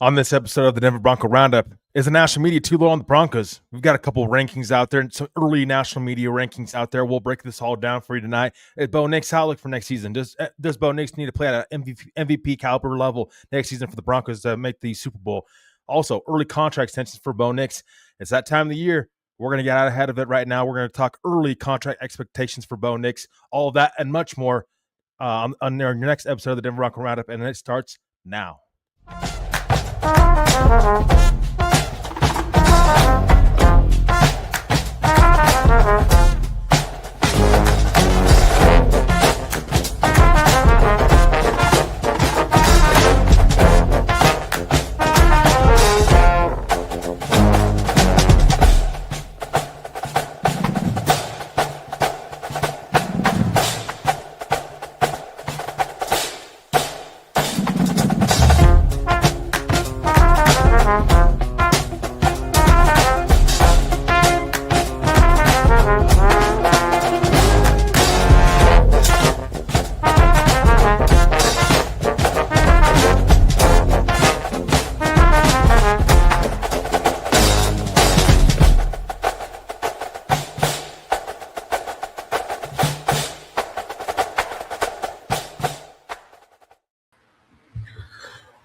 On this episode of the Denver Bronco Roundup, is the national media too low on the Broncos? We've got a couple rankings out there, some early national media rankings out there. We'll break this all down for you tonight. Bo Nix, how look for next season? Does Bo Nix need to play at an MVP caliber level next season for the Broncos to make the Super Bowl? Also, early contract extensions for Bo Nix. It's that time of the year. We're going to get out ahead of it right now. We're going to talk early contract expectations for Bo Nix, all of that and much more on your next episode of the Denver Bronco Roundup, and it starts now.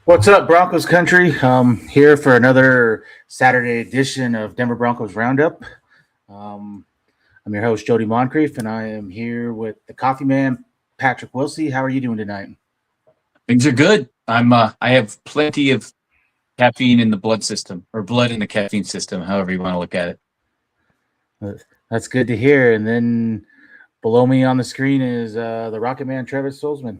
What's up, Broncos country? Here for another Saturday edition of Denver Broncos Roundup. I'm your host, Jody Moncrief, and I am here with the coffee man, Patrick Wilsey. How are you doing tonight? Things are good. I have plenty of caffeine in the blood system, or blood in the caffeine system, however you want to look at it. That's good to hear. And then below me on the screen is the Rocket Man, Trevor Stolzman.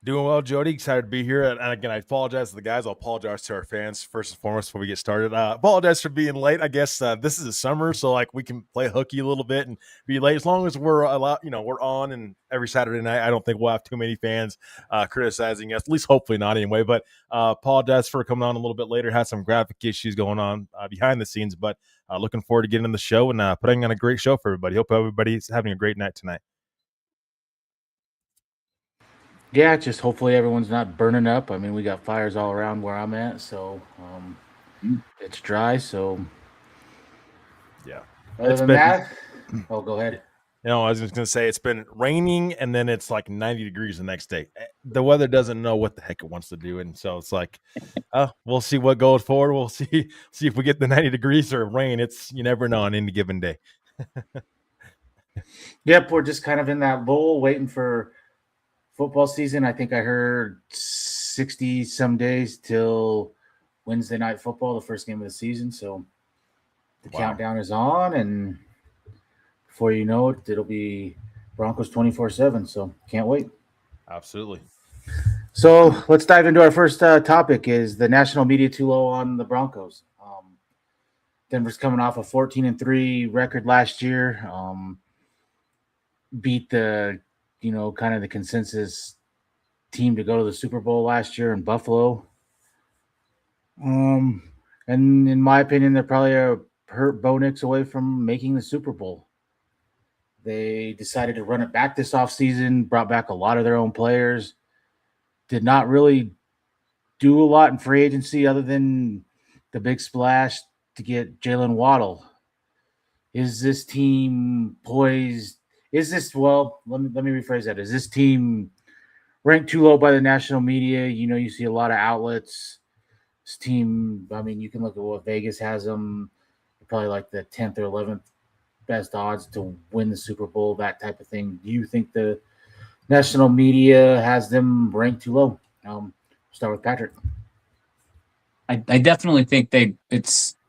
Doing well, Jody. Excited to be here. And again, I apologize to the guys. I'll apologize to our fans first and foremost before we get started. Apologize for being late. I guess this is a summer, so like we can play hooky a little bit and be late as long as we're allowed. We're on, and every Saturday night, I don't think we'll have too many fans criticizing us. At least, hopefully not anyway. But apologize for coming on a little bit later. Had some graphic issues going on behind the scenes, but looking forward to getting in the show and putting on a great show for everybody. Hope everybody's having a great night tonight. Yeah, just hopefully everyone's not burning up. I mean, we got fires all around where I'm at, so it's dry. So yeah. Other than that, go ahead. I was just gonna say it's been raining and then it's like 90 degrees the next day. The weather doesn't know what the heck it wants to do, and so it's like, we'll see what goes forward. We'll see if we get the 90 degrees or rain. You never know on any given day. Yep, we're just kind of in that lull, waiting for football season. I think I heard 60 some days till Wednesday night football, the first game of the season. So the countdown is on, and before you know it, it'll be Broncos 24/7. So can't wait. Absolutely. So let's dive into our first topic. Is the national media too low on the Broncos? Denver's coming off a 14-3 record last year. Beat the kind of the consensus team to go to the Super Bowl last year in Buffalo. And in my opinion, they're probably hurt Bo Nix away from making the Super Bowl. They decided to run it back this offseason, brought back a lot of their own players, did not really do a lot in free agency other than the big splash to get Jalen Waddle. Is this team poised? Let me rephrase that. Is this team ranked too low by the national media? You see a lot of outlets. This team, I mean, you can look at what Vegas has them, probably like the 10th or 11th best odds to win the Super Bowl, that type of thing. Do you think the national media has them ranked too low? Start with Patrick. I definitely think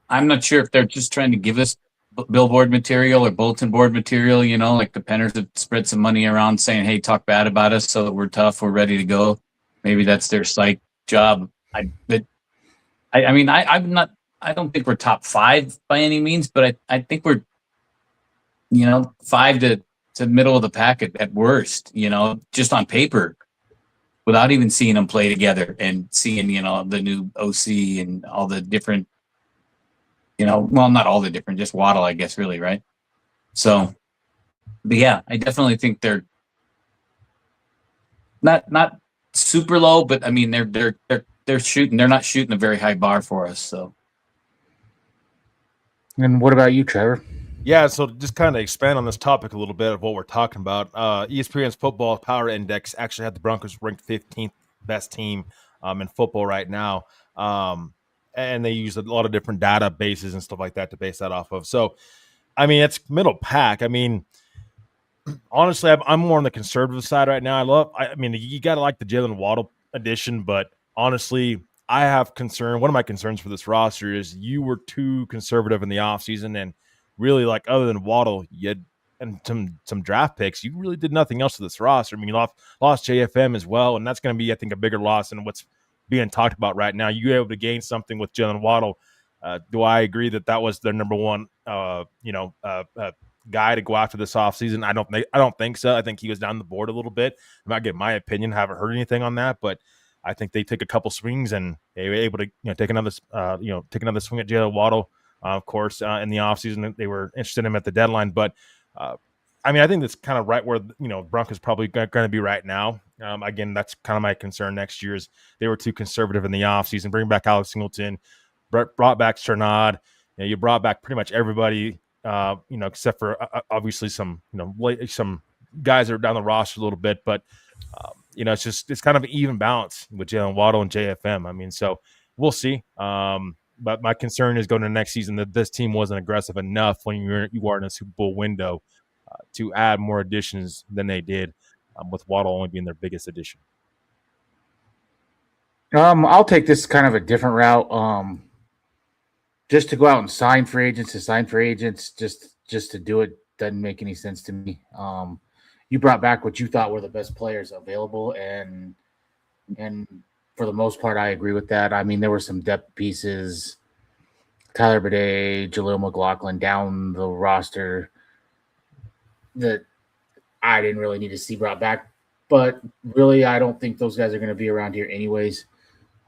I'm not sure if they're just trying to give us billboard material or bulletin board material, like the Penners have spread some money around saying, hey, talk bad about us so that we're tough, we're ready to go. Maybe that's their psych job. I don't think we're top 5 by any means, but I think we're 5 to middle of the pack at worst, just on paper, without even seeing them play together and seeing the new OC and all the different not all the different, just Waddle, I guess, really, right? So, but yeah, I definitely think they're not super low, but I mean they're They're not shooting a very high bar for us. So And what about you, Trevor? Yeah, so just kind of expand on this topic a little bit of what we're talking about. ESPN's Football Power Index actually had the Broncos ranked 15th best team in football right now. And they use a lot of different databases and stuff like that to base that off of. So, I mean, it's middle pack. I mean, honestly, I'm more on the conservative side right now. I mean, you got to like the Jalen Waddle addition, but honestly, I have concern. One of my concerns for this roster is you were too conservative in the offseason, and really, like, other than Waddle, you had and some draft picks, you really did nothing else to this roster. I mean, you lost JFM as well, and that's going to be, I think, a bigger loss than what's being talked about right now. You were able to gain something with Jalen Waddle. Do I agree that was their number one, guy to go after this offseason? I don't think so. I think he was down the board a little bit. I'm not getting my opinion. Haven't heard anything on that, but I think they took a couple swings and they were able to take another swing at Jalen Waddle. Of course, in the offseason, they were interested in him at the deadline. But, I mean, I think that's kind of right where, Broncos probably going to be right now. Again, that's kind of my concern next year is they were too conservative in the offseason. Bring back Alex Singleton, brought back Chernod. You brought back pretty much everybody, except for obviously some guys that are down the roster a little bit. But, it's kind of an even balance with Jalen Waddle and JFM. I mean, so we'll see. But my concern is going to next season that this team wasn't aggressive enough when you are in a Super Bowl window to add more additions than they did, with Waddle only being their biggest addition. I'll take this kind of a different route. Just to go out and sign for agents just to do it doesn't make any sense to me. You brought back what you thought were the best players available, and for the most part, I agree with that. I mean, there were some depth pieces, Tyler Bidet, Jaleel McLaughlin down the roster that I didn't really need to see brought back. But really, I don't think those guys are going to be around here anyways.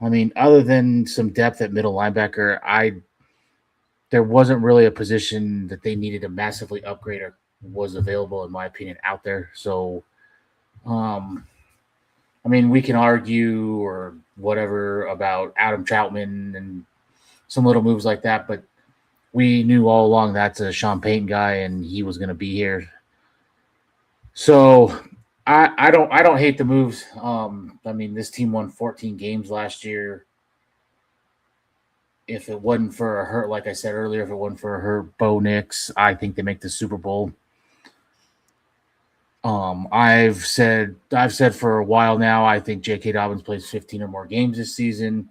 I mean, other than some depth at middle linebacker, there wasn't really a position that they needed to massively upgrade or was available, in my opinion, out there. So, I mean, we can argue or whatever about Adam Troutman and some little moves like that, but we knew all along that's a Sean Payton guy, and he was going to be here. So I don't hate the moves. I mean, this team won 14 games last year. If it wasn't for a hurt, like I said earlier, if it wasn't for a hurt Bo Nix, I think they make the Super Bowl. I've said for a while now, I think J.K. Dobbins plays 15 or more games this season.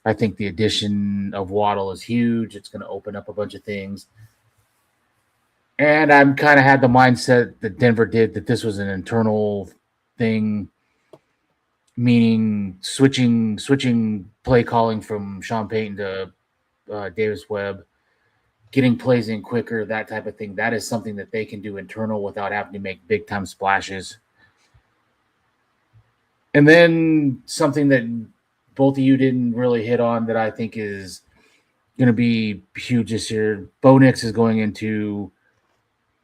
I think the addition of Waddle is huge. It's going to open up a bunch of things. And I'm kind of had the mindset that Denver did that this was an internal thing, meaning switching play calling from Sean Payton to Davis Webb, getting plays in quicker, that type of thing. That is something that they can do internal without having to make big time splashes. And then something that both of you didn't really hit on that I think is going to be huge this year. Bo Nix is going into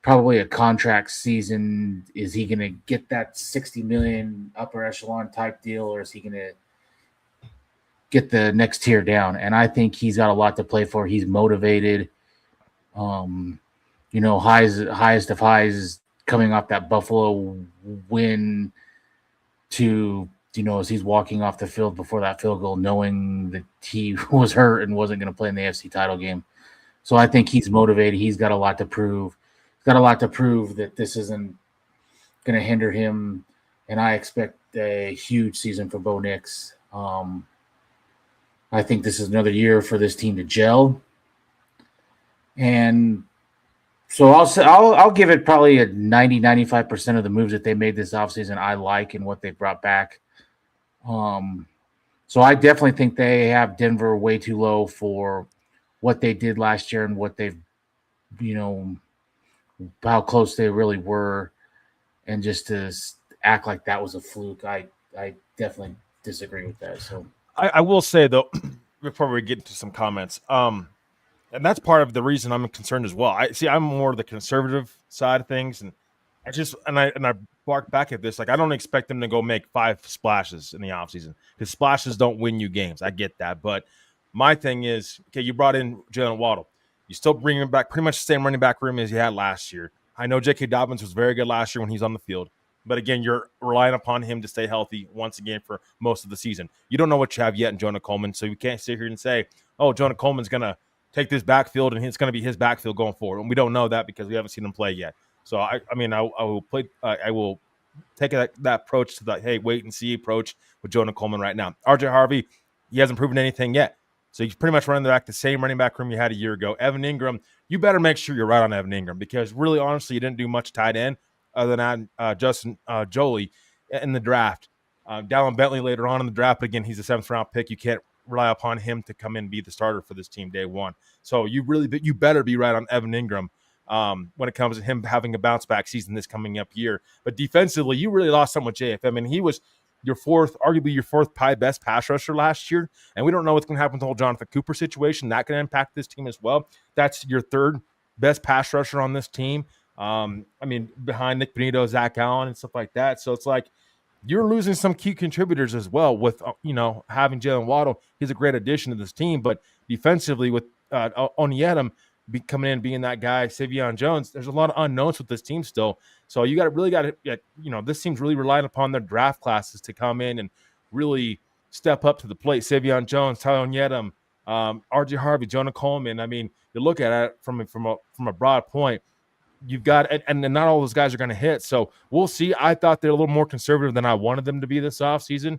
probably a contract season. Is he going to get that $60 million upper echelon type deal, or is he going to get the next tier down? And I think he's got a lot to play for. He's motivated. Highest of highs coming off that Buffalo win to, as he's walking off the field before that field goal, knowing that he was hurt and wasn't going to play in the AFC title game. So I think he's motivated. He's got a lot to prove. He's got a lot to prove that this isn't going to hinder him. And I expect a huge season for Bo Nix. I think this is another year for this team to gel. And so I'll give it probably a 90-95% of the moves that they made this offseason I like and what they brought back. So I definitely think they have Denver way too low for what they did last year and what they've, how close they really were. And just to act like that was a fluke, I definitely disagree with that. So I will say, though, before we get into some comments, and that's part of the reason I'm concerned as well. I'm more the conservative side of things, and I bark back at this. Like, I don't expect them to go make 5 splashes in the offseason because splashes don't win you games. I get that. But my thing is, okay, you brought in Jalen Waddle. You still bring him back pretty much the same running back room as you had last year. I know J.K. Dobbins was very good last year when he's on the field. But again, you're relying upon him to stay healthy once again for most of the season. You don't know what you have yet in Jonah Coleman, so you can't sit here and say, oh, Jonah Coleman's going to take this backfield and it's going to be his backfield going forward. And we don't know that because we haven't seen him play yet. So I will play. I will take that approach to the wait and see approach with Jonah Coleman right now. RJ Harvey, he hasn't proven anything yet. So he's pretty much running back the same running back room you had a year ago. Evan Ingram, you better make sure you're right on Evan Ingram because really, honestly, you didn't do much tight end other than Justin Jody in the draft. Dallin Bentley later on in the draft, but again, he's a 7th round pick. You can't rely upon him to come in and be the starter for this team day one. So you better be right on Evan Ingram when it comes to him having a bounce back season this coming up year. But defensively, you really lost something with JFM. I mean, he was arguably your fourth best pass rusher last year. And we don't know what's going to happen with the whole Jonathan Cooper situation. That can impact this team as well. That's your 3rd best pass rusher on this team. Behind Nick Benito, Zach Allen, and stuff like that. So it's like you're losing some key contributors as well with, having Jalen Waddle. He's a great addition to this team. But defensively with Onyedem coming in, being that guy, Savion Jones, there's a lot of unknowns with this team still. So you got to, this team's really relying upon their draft classes to come in and really step up to the plate. Savion Jones, Tyler Onyedem, RJ Harvey, Jonah Coleman. I mean, you look at it from a broad point. You've got, and not all those guys are going to hit. So we'll see. I thought they're a little more conservative than I wanted them to be this offseason.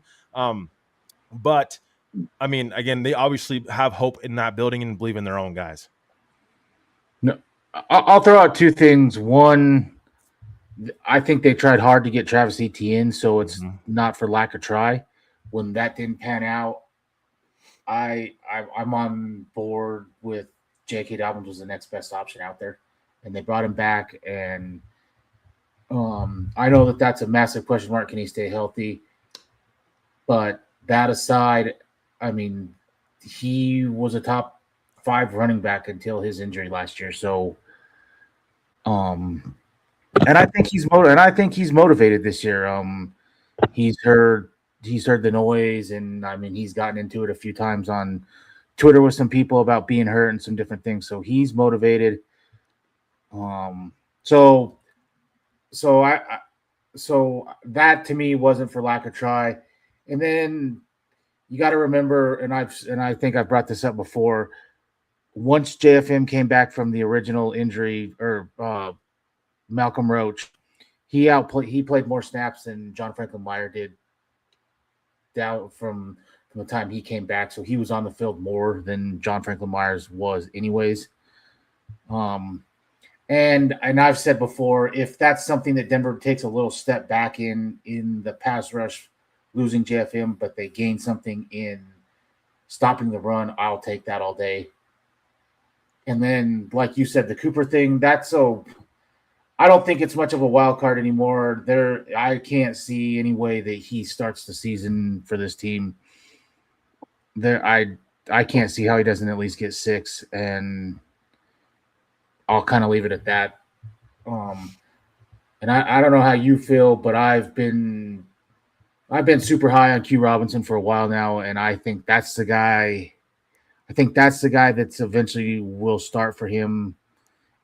But I mean, again, they obviously have hope in that building and believe in their own guys. No, I'll throw out 2 things. One, I think they tried hard to get Travis Etienne, so it's not for lack of try. When that didn't pan out, I'm on board with J.K. Dobbins was the next best option out there, and they brought him back. And I know that's a massive question mark. Can he stay healthy? But that aside, I mean, he was a top 5 running back until his injury last year. So, and I think he's motivated this year. He's heard the noise, and I mean, he's gotten into it a few times on Twitter with some people about being hurt and some different things. So he's motivated. So that to me wasn't for lack of try. And then you got to remember, and I think I've brought this up before. Once JFM came back from the original injury, or Malcolm Roach, he played more snaps than John Franklin Meyer did down from the time he came back. So he was on the field more than John Franklin Myers was anyways. And I've said before, if that's something that Denver takes a little step back in the pass rush, losing JFM, but they gain something in stopping the run, I'll take that all day. And then, like you said, the Cooper thing, I don't think it's much of a wild card anymore. I can't see any way that he starts the season for this team. I can't see how he doesn't at least get 6, and I'll kind of leave it at that. And I don't know how you feel, but I've been super high on Q Robinson for a while now, and I think that's the guy. I think that's the guy that's eventually will start for him.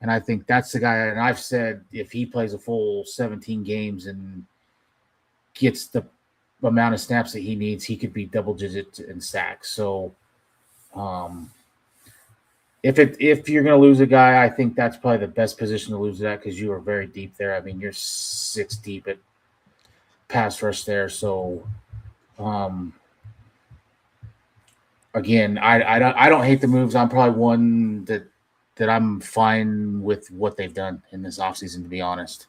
And I think that's the guy. And I've said if he plays a full 17 games and gets the amount of snaps that he needs, he could be double digits in sacks. So if you're going to lose a guy, I think that's probably the best position to lose that, because you are very deep there. I mean, you're 6 deep at pass rush there. So again, I don't hate the moves. I'm probably one that I'm fine with what they've done in this offseason, to be honest.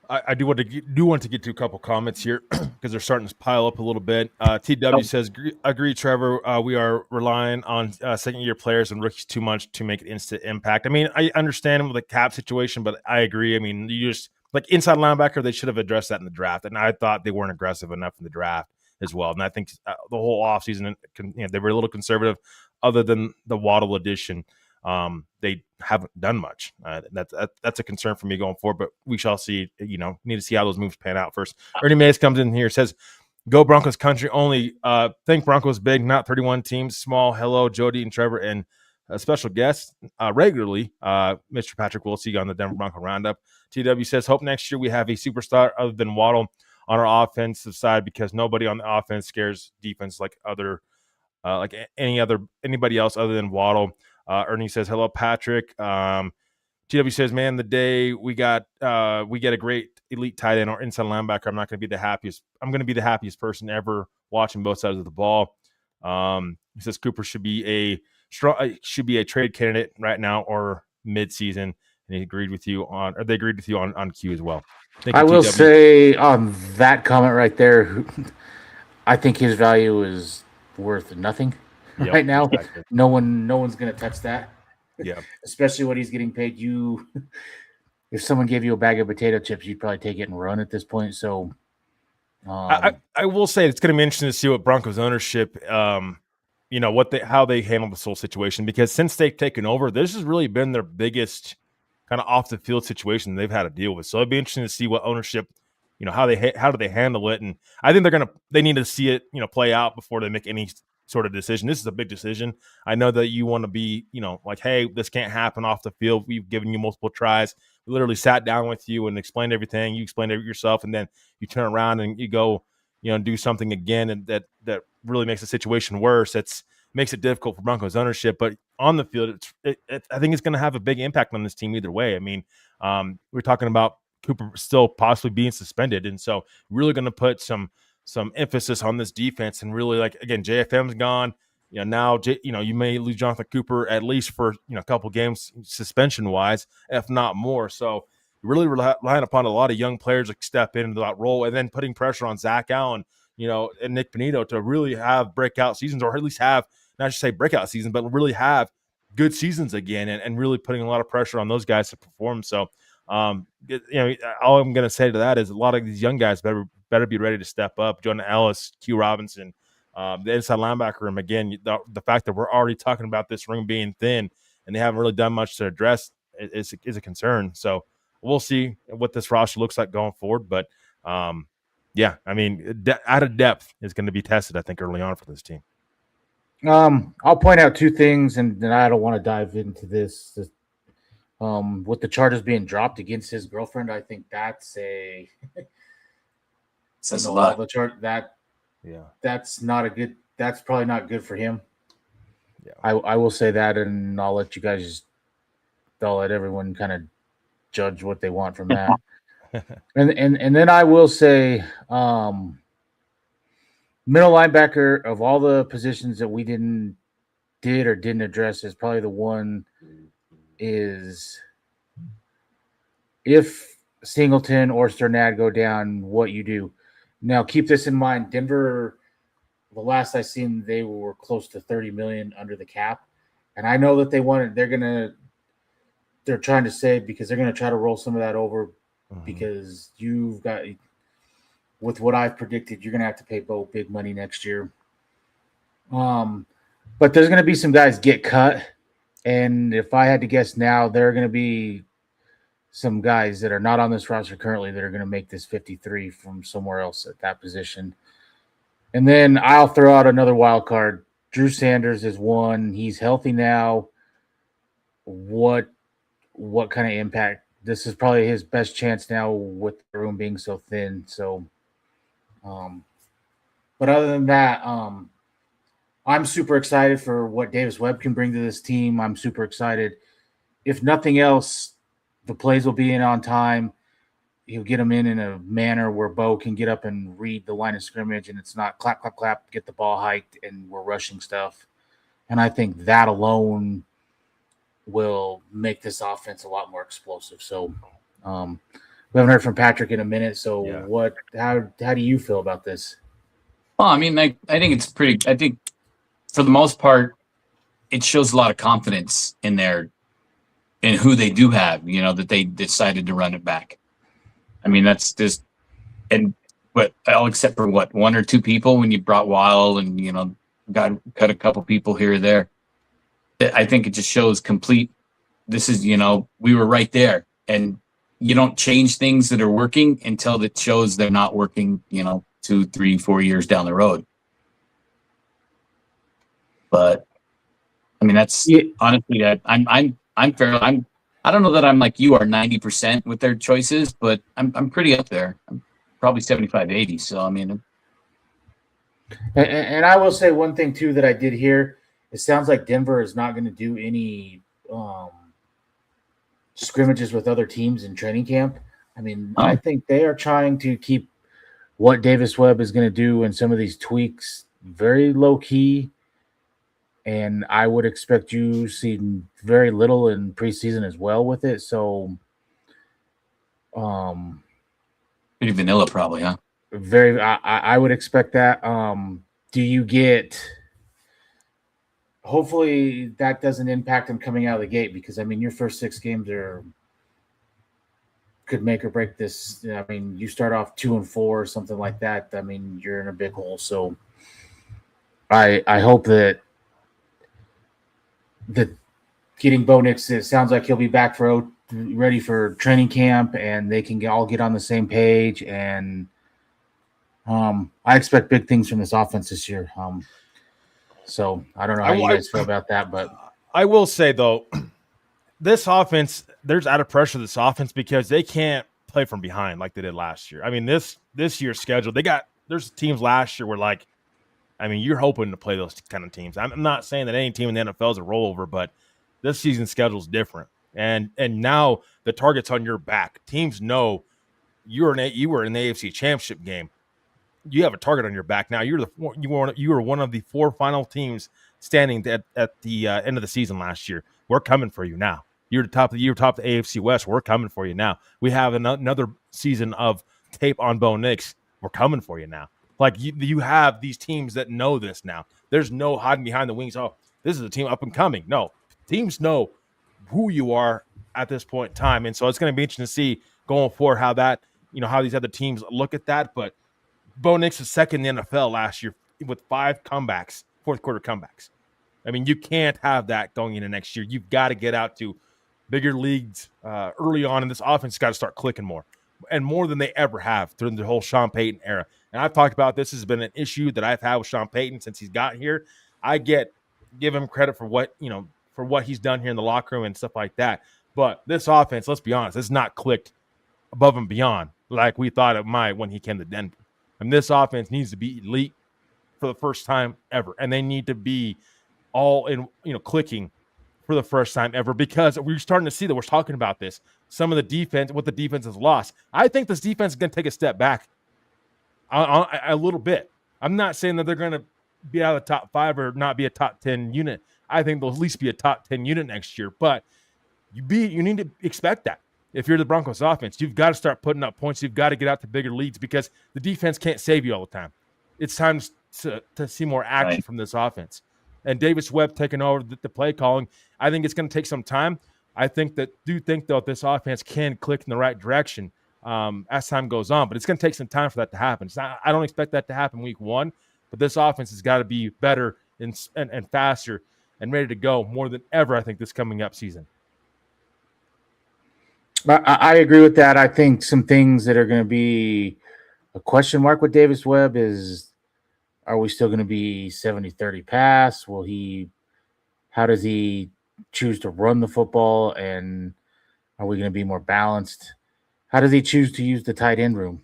I do want to get to a couple comments here because they're starting to pile up a little bit. TW says, agree, Trevor. We are relying on second-year players and rookies too much to make an instant impact. I mean, I understand with the cap situation, but I agree. I mean, you just like inside linebacker, they should have addressed that in the draft, and I thought they weren't aggressive enough in the draft as well. And I think the whole offseason, they were a little conservative, other than the Waddle edition. they haven't done much. That's a concern for me going forward, but we shall see. Need to see how those moves pan out first. Ernie Mays comes in here, says, "Go Broncos country only. Think Broncos big, not 31 teams small. Hello, Jody and Trevor, and a special guest regularly, Mr. Patrick Wilsey on the Denver Bronco Roundup." TW says, "Hope next year we have a superstar other than Waddle on our offensive side, because nobody on the offense scares defense like anybody else other than Waddle." Ernie says, "Hello, Patrick." TW says, "Man, the day we get a great elite tight end or inside linebacker, I'm going to be the happiest person ever watching both sides of the ball." He says Cooper should be a trade candidate right now or mid-season, and they agreed with you on Q as well. I will say on that comment right there, I think his value is worth nothing right now. Exactly. No one's going to touch that. Yeah, especially what he's getting paid. If someone gave you a bag of potato chips, you'd probably take it and run at this point. So, I will say it's going to be interesting to see what Broncos ownership, how they handle this whole situation, because since they've taken over, this has really been their biggest kind of off the field situation they've had to deal with. So it'd be interesting to see what ownership, how do they handle it, and I think they need to see it, play out before they make any sort of decision. This is a big decision. I know that you want to be, like, hey, this can't happen off the field. We've given you multiple tries. We literally sat down with you and explained everything. You explained it yourself, and then you turn around and you go, do something again, and that really makes the situation worse. Makes it difficult for Broncos ownership. But on the field, I think it's going to have a big impact on this team either way. I mean, we're talking about Cooper still possibly being suspended, and so really going to put some emphasis on this defense, and really, like, again, JFM's gone. Now, you may lose Jonathan Cooper at least for, a couple games suspension wise, if not more. So really relying upon a lot of young players to step into that role, and then putting pressure on Zach Allen, and Nick Benito to really have breakout seasons, or at least have, not just say breakout season, but really have good seasons again, and really putting a lot of pressure on those guys to perform. So, all I'm going to say to that is a lot of these young guys better be ready to step up. Jonah Ellis, Q Robinson, the inside linebacker room. Again, the fact that we're already talking about this room being thin and they haven't really done much to address is a concern. So we'll see what this roster looks like going forward. But yeah, I mean, out of depth is going to be tested, I think, early on for this team. I'll point out two things, and then I don't want to dive into this. With the charges being dropped against his girlfriend, I think that's says a lot. That's not a good. That's probably not good for him. Yeah, I will say that, and I'll let you guys. I'll let everyone kind of judge what they want from that. and then I will say, middle linebacker of all the positions that we didn't address is probably the one. Is if Singleton or Sternad go down, what you do. Now, keep this in mind. Denver, the last I seen, they were close to $30 million under the cap, and I know that they're trying to save, because they're going to try to roll some of that over, because you've got, with what I've predicted, you're going to have to pay Bo big money next year. But there's going to be some guys get cut. And if I had to guess now, there are going to be some guys that are not on this roster currently that are going to make this 53 from somewhere else at that position. And then I'll throw out another wild card. Drew Sanders is one. He's healthy now. What kind of impact? This is probably his best chance now with the room being so thin. So, but other than that, I'm super excited for what Davis Webb can bring to this team. I'm super excited. If nothing else, the plays will be in on time. He'll get them in a manner where Bo can get up and read the line of scrimmage, and it's not clap, clap, clap, get the ball hiked, and we're rushing stuff. And I think that alone will make this offense a lot more explosive. So we haven't heard from Patrick in a minute. So yeah. How do you feel about this? Well, I mean, I think it's pretty – I think – for the most part, it shows a lot of confidence in who they do have, that they decided to run it back. I mean, that's just, but all except for one or two people when you brought Wild and, cut a couple people here or there. I think it just shows complete. This is, we were right there, and you don't change things that are working until it shows they're not working, 2, 3, 4 years down the road. But I mean, that's honestly that I'm fair. I don't know that I'm like you are 90% with their choices, but I'm pretty up there. I'm probably 75, 80. So I mean, and I will say one thing too that I did hear. It sounds like Denver is not going to do any scrimmages with other teams in training camp. I mean, I think they are trying to keep what Davis Webb is going to do and some of these tweaks very low key. And I would expect you see very little in preseason as well with it. So, pretty vanilla, probably, huh? I would expect that. Do you get? Hopefully, that doesn't impact them coming out of the gate because I mean, your first 6 games could make or break this. I mean, you start off 2-4 or something like that. I mean, you're in a big hole. So, I hope that getting Bo Nix, it sounds like he'll be back ready for training camp, and they can all get on the same page. And I expect big things from this offense this year. So I don't know how you guys feel about that, but I will say though, this offense, there's out of pressure this offense because they can't play from behind like they did last year. I mean, this year's schedule, there's teams last year where like, I mean, you're hoping to play those kind of teams. I'm not saying that any team in the NFL is a rollover, but this season's schedule is different. And now the target's on your back. Teams know you were in the AFC Championship game. You have a target on your back now. You were one of the 4 final teams standing at the end of the season last year. We're coming for you now. You're top of the AFC West. We're coming for you now. We have another season of tape on Bo Nix. We're coming for you now. Like you have these teams that know this now. There's no hiding behind the wings. Oh, this is a team up and coming. No, teams know who you are at this point in time, and so it's going to be interesting to see going forward how these other teams look at that. But Bo Nix was second in the NFL last year with 5 comebacks, fourth quarter comebacks. I mean, you can't have that going into next year. You've got to get out to bigger leagues early on, and this offense has got to start clicking more, and more than they ever have during the whole Sean Payton era. And I've talked about this has been an issue that I've had with Sean Payton since he's got here. I give him credit for what he's done here in the locker room and stuff like that. But this offense, let's be honest, it's not clicked above and beyond like we thought it might when he came to Denver. And this offense needs to be elite for the first time ever. And they need to be all in, clicking for the first time ever because we're starting to see that we're talking about this. Some of the defense, what the defense has lost. I think this defense is going to take a step back a little bit. I'm not saying that they're going to be out of the top 5 or not be a top 10 unit. I think they'll at least be a top 10 unit next year. But you need to expect that. If you're the Broncos offense, you've got to start putting up points. You've got to get out to bigger leads because the defense can't save you all the time. It's time to see more action from this offense. And Davis Webb taking over the play calling, I think it's going to take some time. I think that this offense can click in the right direction as time goes on, but it's going to take some time for that to happen. I don't expect that to happen week 1, but this offense has got to be better and faster and ready to go more than ever, I think, this coming up season. I agree with that. I think some things that are going to be a question mark with Davis Webb is, are we still going to be 70-30 pass? How does he choose to run the football? And are we going to be more balanced? How does he choose to use the tight end room?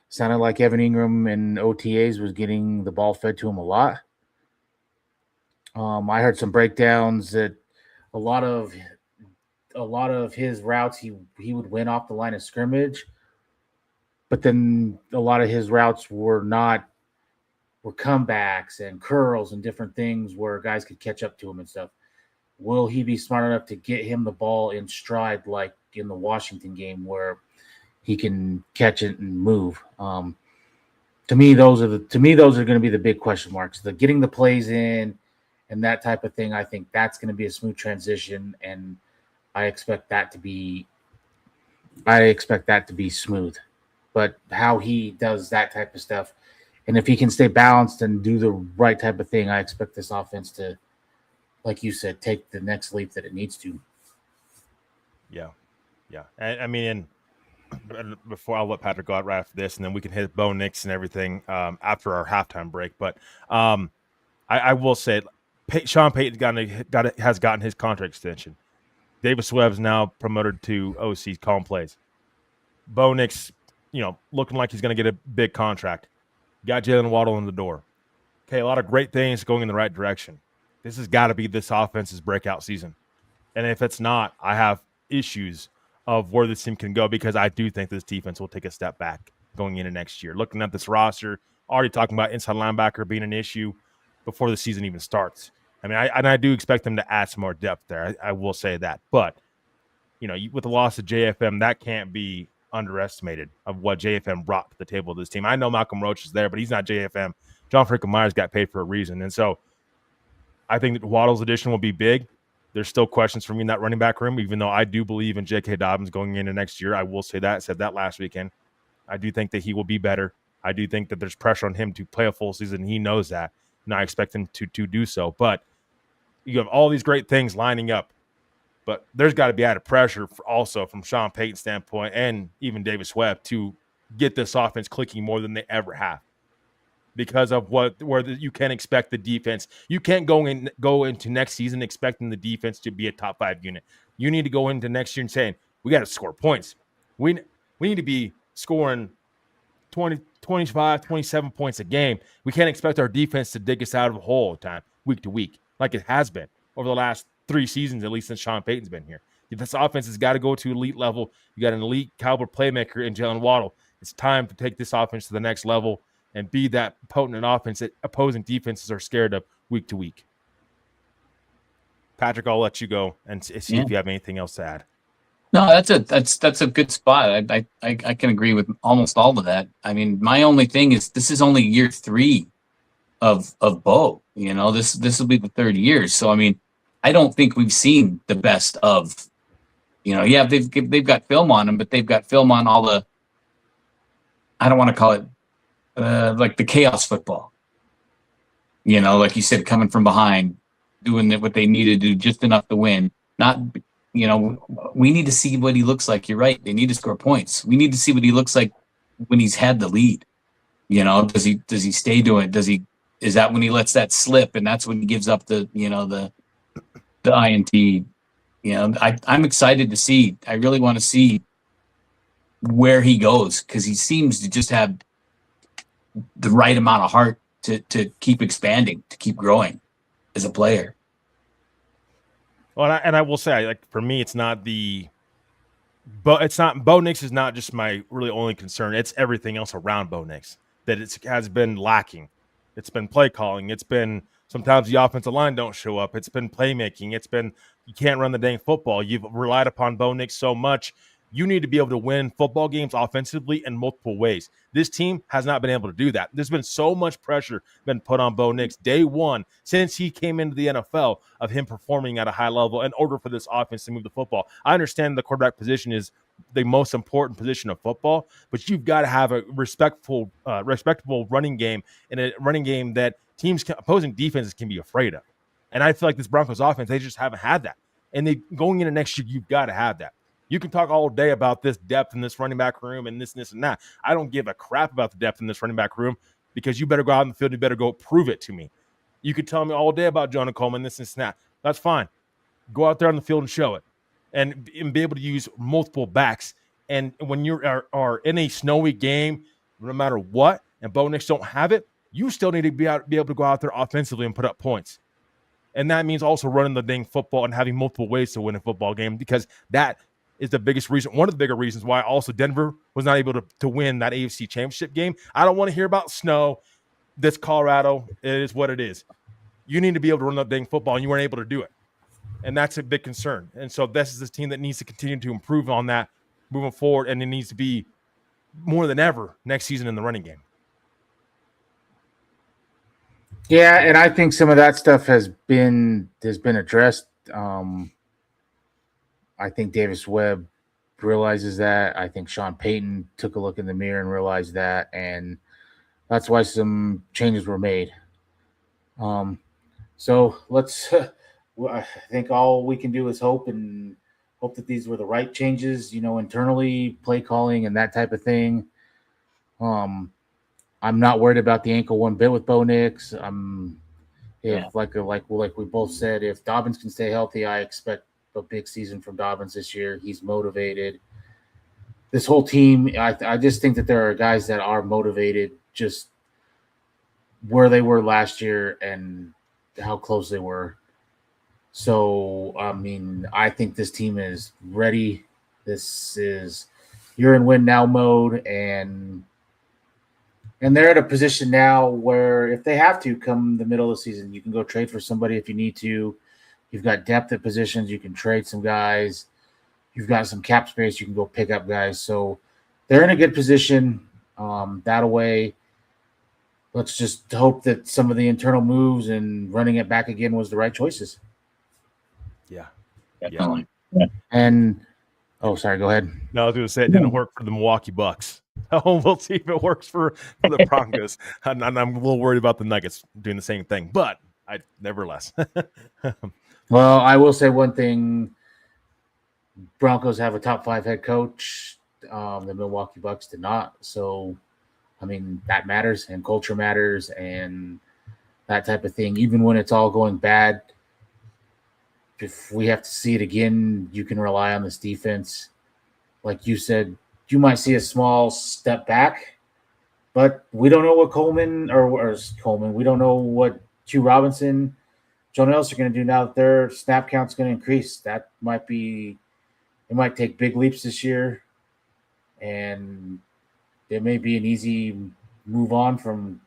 Sounded like Evan Ingram in OTAs was getting the ball fed to him a lot. I heard some breakdowns that a lot of his routes he would win off the line of scrimmage, but then a lot of his routes were comebacks and curls and different things where guys could catch up to him and stuff. Will he be smart enough to get him the ball in stride like in the Washington game where he can catch it and move? To me, those are going to be the big question marks. The getting the plays in and that type of thing. I think that's going to be a smooth transition, and I expect that to be smooth. But how he does that type of stuff, and if he can stay balanced and do the right type of thing, I expect this offense to like you said, take the next leap that it needs to. Yeah. And, I mean, before I'll let Patrick go out right after this, and then we can hit Bo Nix and everything after our halftime break. But I will say, Sean Payton has gotten his contract extension. Davis Webb's now promoted to OC, calling plays. Bo Nix, looking like he's going to get a big contract. Got Jalen Waddle in the door. Okay, a lot of great things going in the right direction. This has got to be this offense's breakout season. And if it's not, I have issues of where this team can go, because I do think this defense will take a step back going into next year. Looking at this roster, already talking about inside linebacker being an issue before the season even starts. I mean, I do expect them to add some more depth there. I will say that. But, with the loss of JFM, that can't be underestimated of what JFM brought to the table of this team. I know Malcolm Roach is there, but he's not JFM. John Franklin Myers got paid for a reason. And so I think that Waddle's addition will be big. There's still questions for me in that running back room, even though I do believe in J.K. Dobbins going into next year. I will say that. I said that last weekend. I do think that he will be better. I do think that there's pressure on him to play a full season. He knows that, and I expect him to do so. But you have all these great things lining up, but there's got to be added pressure also from Sean Payton's standpoint and even Davis Webb to get this offense clicking more than they ever have, because of you can expect the defense. You can't go into next season expecting the defense to be a top 5 unit. You need to go into next year and saying, we got to score points. We need to be scoring 20, 25, 27 points a game. We can't expect our defense to dig us out of a hole all the time, week to week, like it has been over the last 3 seasons, at least since Sean Payton's been here. This offense has got to go to elite level. You got an elite caliber playmaker in Jalen Waddle. It's time to take this offense to the next level and be that potent an offense that opposing defenses are scared of week to week. Patrick, I'll let you go and see if you have anything else to add. No, that's a good spot. I can agree with almost all of that. I mean, my only thing is this is only year 3 of Bo. This will be the 3rd year. So I mean, I don't think we've seen the best of. They've got film on him, but they've got film on all the. I don't want to call it. Like the chaos football, like you said, coming from behind, doing what they need to do just enough to win. Not, we need to see what he looks like. You're right. They need to score points. We need to see what he looks like when he's had the lead. Does he stay doing it? Is that when he lets that slip and that's when he gives up the INT? I'm excited to see. I really want to see where he goes, because he seems to just have the right amount of heart to keep expanding, to keep growing as a player. Well, and I will say, like, for me, Bo Nix is not just my really only concern. It's everything else around Bo Nix that has been lacking. It's been play calling. It's been sometimes the offensive line don't show up. It's been playmaking. It's been you can't run the dang football. You've relied upon Bo Nix so much. You need to be able to win football games offensively in multiple ways. This team has not been able to do that. There's been so much pressure been put on Bo Nix day one since he came into the NFL of him performing at a high level in order for this offense to move the football. I understand the quarterback position is the most important position of football, but you've got to have a respectable running game, and a running game that opposing defenses can be afraid of. And I feel like this Broncos offense, they just haven't had that. And going into next year, you've got to have that. You can talk all day about this depth in this running back room and this and that. I don't give a crap about the depth in this running back room, because you better go out in the field. You better go prove it to me. You could tell me all day about Jonah Coleman, this and that. That's fine. Go out there on the field and show it, and be able to use multiple backs. And when you are in a snowy game, no matter what, and Bo Nix don't have it, you still need to be able to go out there offensively and put up points. And that means also running the dang football and having multiple ways to win a football game, because that is the biggest reason, one of the bigger reasons why also Denver was not able to win that AFC Championship game. I don't want to hear about snow. This Colorado, it is what it is. You need to be able to run that dang football, and you weren't able to do it. And that's a big concern. And so this is this team that needs to continue to improve on that moving forward, and it needs to be more than ever next season in the running game. Yeah, and I think some of that stuff has been addressed. I think Davis Webb realizes that. I think Sean Payton took a look in the mirror and realized that, and that's why some changes were made. So let's I think all we can do is hope that these were the right changes, internally, play calling and that type of thing. I'm not worried about the ankle one bit with Bo Nix. Like we both said, if Dobbins can stay healthy, I expect a big season from Dobbins this year. He's motivated. This whole team, I just think that there are guys that are motivated, just where they were last year and how close they were. So, I mean, I think this team is ready. This is you're in win now mode, and they're at a position now where if they have to come the middle of the season, you can go trade for somebody if you need to. You've got depth at positions. You can trade some guys. You've got some cap space. You can go pick up guys. So they're in a good position that way. Let's just hope that some of the internal moves and running it back again was the right choices. Yeah. Definitely. And sorry, go ahead. No, I was going to say it didn't work for the Milwaukee Bucks. Oh, we'll see if it works for the Broncos. and I'm a little worried about the Nuggets doing the same thing, but nevertheless. Well, I will say one thing. Broncos have a top 5 head coach. The Milwaukee Bucks did not. So, I mean, that matters, and culture matters, and that type of thing. Even when it's all going bad, if we have to see it again, you can rely on this defense. Like you said, you might see a small step back, but we don't know what Coleman. We don't know what Q Robinson, Joe Nelson are going to do now that their snap count's going to increase. That might be – it might take big leaps this year, and it may be an easy move on from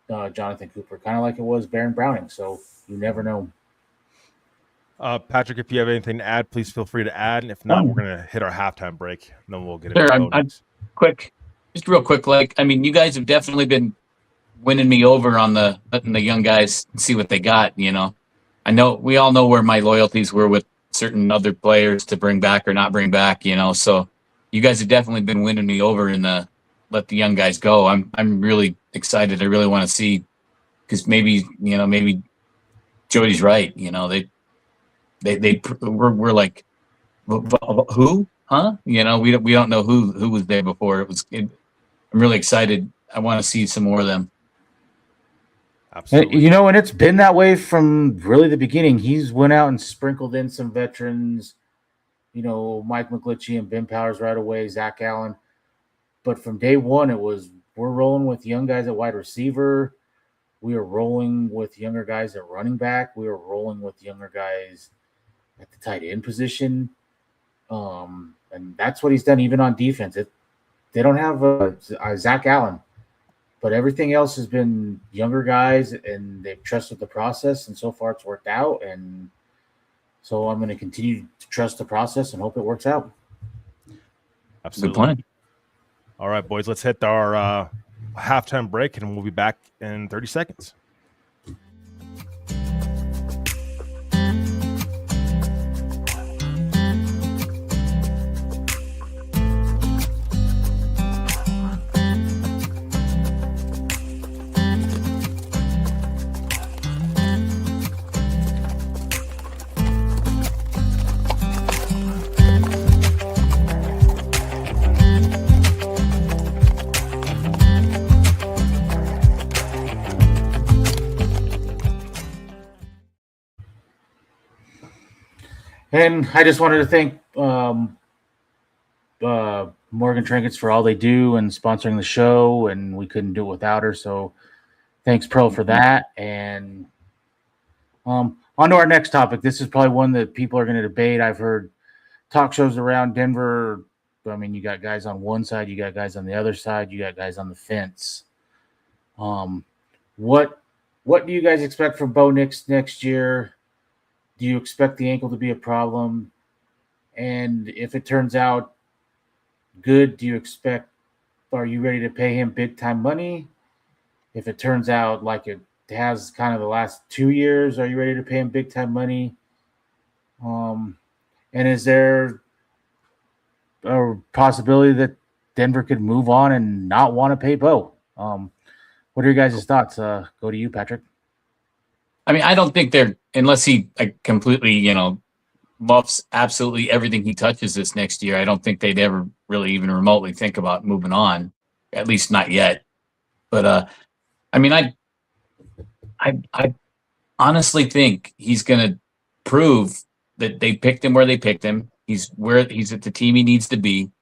Jonathan Cooper, kind of like it was Baron Browning. So you never know. Patrick, if you have anything to add, please feel free to add. And if not, we're going to hit our halftime break, and then we'll get into just real quick. Like, I mean, you guys have definitely been winning me over on letting the young guys see what they got. I know we all know where my loyalties were with certain other players to bring back or not bring back. So you guys have definitely been winning me over in the let the young guys go. I'm really excited. I really want to see, because maybe Jody's right. We're like, who? Huh? We don't know who was there before. I'm really excited. I want to see some more of them. Absolutely. And it's been that way from really the beginning. He's went out and sprinkled in some veterans, Mike McGlinchey and Ben Powers right away, Zach Allen. But from day one, we're rolling with young guys at wide receiver. We were rolling with younger guys at running back. We were rolling with younger guys at the tight end position. And that's what he's done even on defense. They don't have a Zach Allen, but everything else has been younger guys, and they've trusted the process, and so far it's worked out. And so I'm going to continue to trust the process and hope it works out. Absolutely. Good plan. All right, boys, let's hit our halftime break, and we'll be back in 30 seconds. And I just wanted to thank Morgan Trinkets for all they do and sponsoring the show, and we couldn't do it without her. So thanks, Pearl, for that. And on to our next topic. This is probably one that people are going to debate. I've heard talk shows around Denver. I mean, you got guys on one side, you got guys on the other side, you got guys on the fence. What do you guys expect from Bo Nix next year? Do you expect the ankle to be a problem? And if it turns out good, are you ready to pay him big time money? If it turns out like it has kind of the last 2 years, are you ready to pay him big time money? And is there a possibility that Denver could move on and not want to pay Bo? What are your guys' thoughts? Go to you, Patrick. I mean, I don't think they're, unless he completely, muffs absolutely everything he touches this next year. I don't think they'd ever really even remotely think about moving on, at least not yet. But I mean, I honestly think he's going to prove that they picked him where they picked him. He's at the team he needs to be.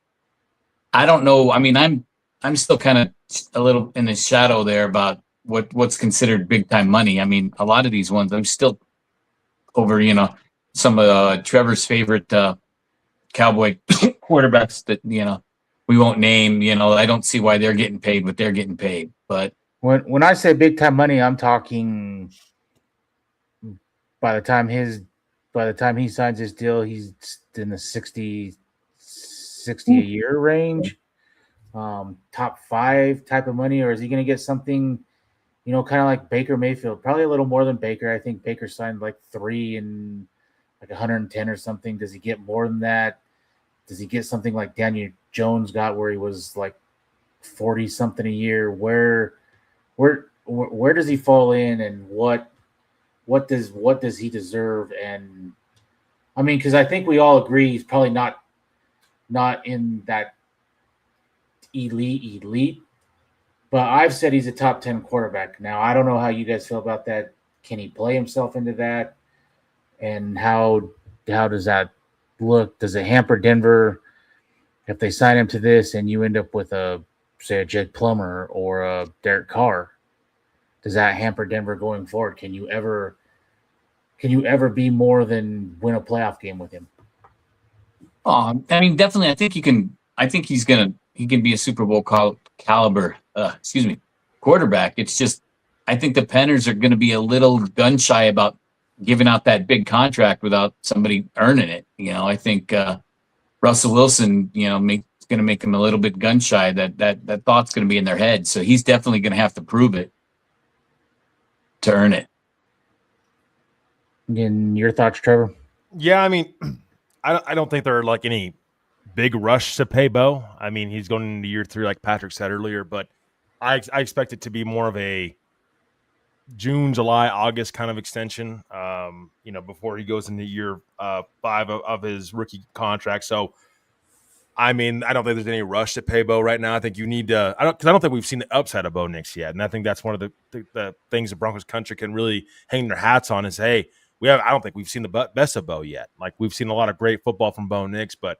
I don't know. I mean, I'm still kind of a little in the shadow there about what's considered big time money. I mean, a lot of these ones I'm still over, some of Trevor's favorite Cowboy quarterbacks that, we won't name, I don't see why they're getting paid what they're getting paid. But when I say big time money, I'm talking by the time he signs his deal, he's in the 60 a year range. Top 5 type of money, or is he going to get something, kind of like Baker Mayfield? Probably a little more than Baker. I think Baker signed like 3 and like 110 or something. Does he get more than that? Does he get something like Daniel Jones got, where he was like 40 something a year? Where does he fall in, and what does he deserve? And I mean, because I think we all agree he's probably not in that elite, but I've said he's a top 10 quarterback. Now, I don't know how you guys feel about that. Can he play himself into that? And how does that look? Does it hamper Denver if they sign him to this and you end up with a Jake Plummer or a Derek Carr? Does that hamper Denver going forward? Can you ever be more than win a playoff game with him? Oh, I mean, definitely. I think he can. I think he can be a Super Bowl caliber. Quarterback. It's just, I think the Penners are going to be a little gun shy about giving out that big contract without somebody earning it. I think Russell Wilson, going to make him a little bit gun shy. That thought's going to be in their head. So he's definitely going to have to prove it to earn it. And your thoughts, Trevor? Yeah, I mean, I don't think there are like any big rush to pay Bo. I mean, he's going into year 3, like Patrick said earlier, but I expect it to be more of a June, July, August kind of extension, before he goes into year 5 of his rookie contract. So, I mean, I don't think there's any rush to pay Bo right now. I think you need to, because I don't think we've seen the upside of Bo Nix yet. And I think that's one of the things the Broncos country can really hang their hats on is, hey, I don't think we've seen the best of Bo yet. Like, we've seen a lot of great football from Bo Nix, but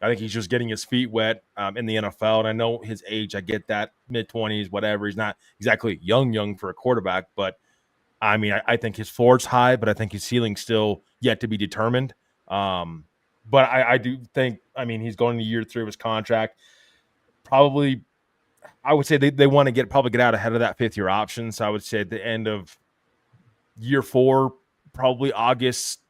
I think he's just getting his feet wet in the NFL. And I know his age, I get that, mid-20s, whatever. He's not exactly young for a quarterback, but I mean, I think his floor's high, but I think his ceiling's still yet to be determined. But I do think, I mean, he's going to year 3 of his contract. Probably, I would say they want to get out ahead of that 5th-year option. So I would say at the end of year 4, probably August,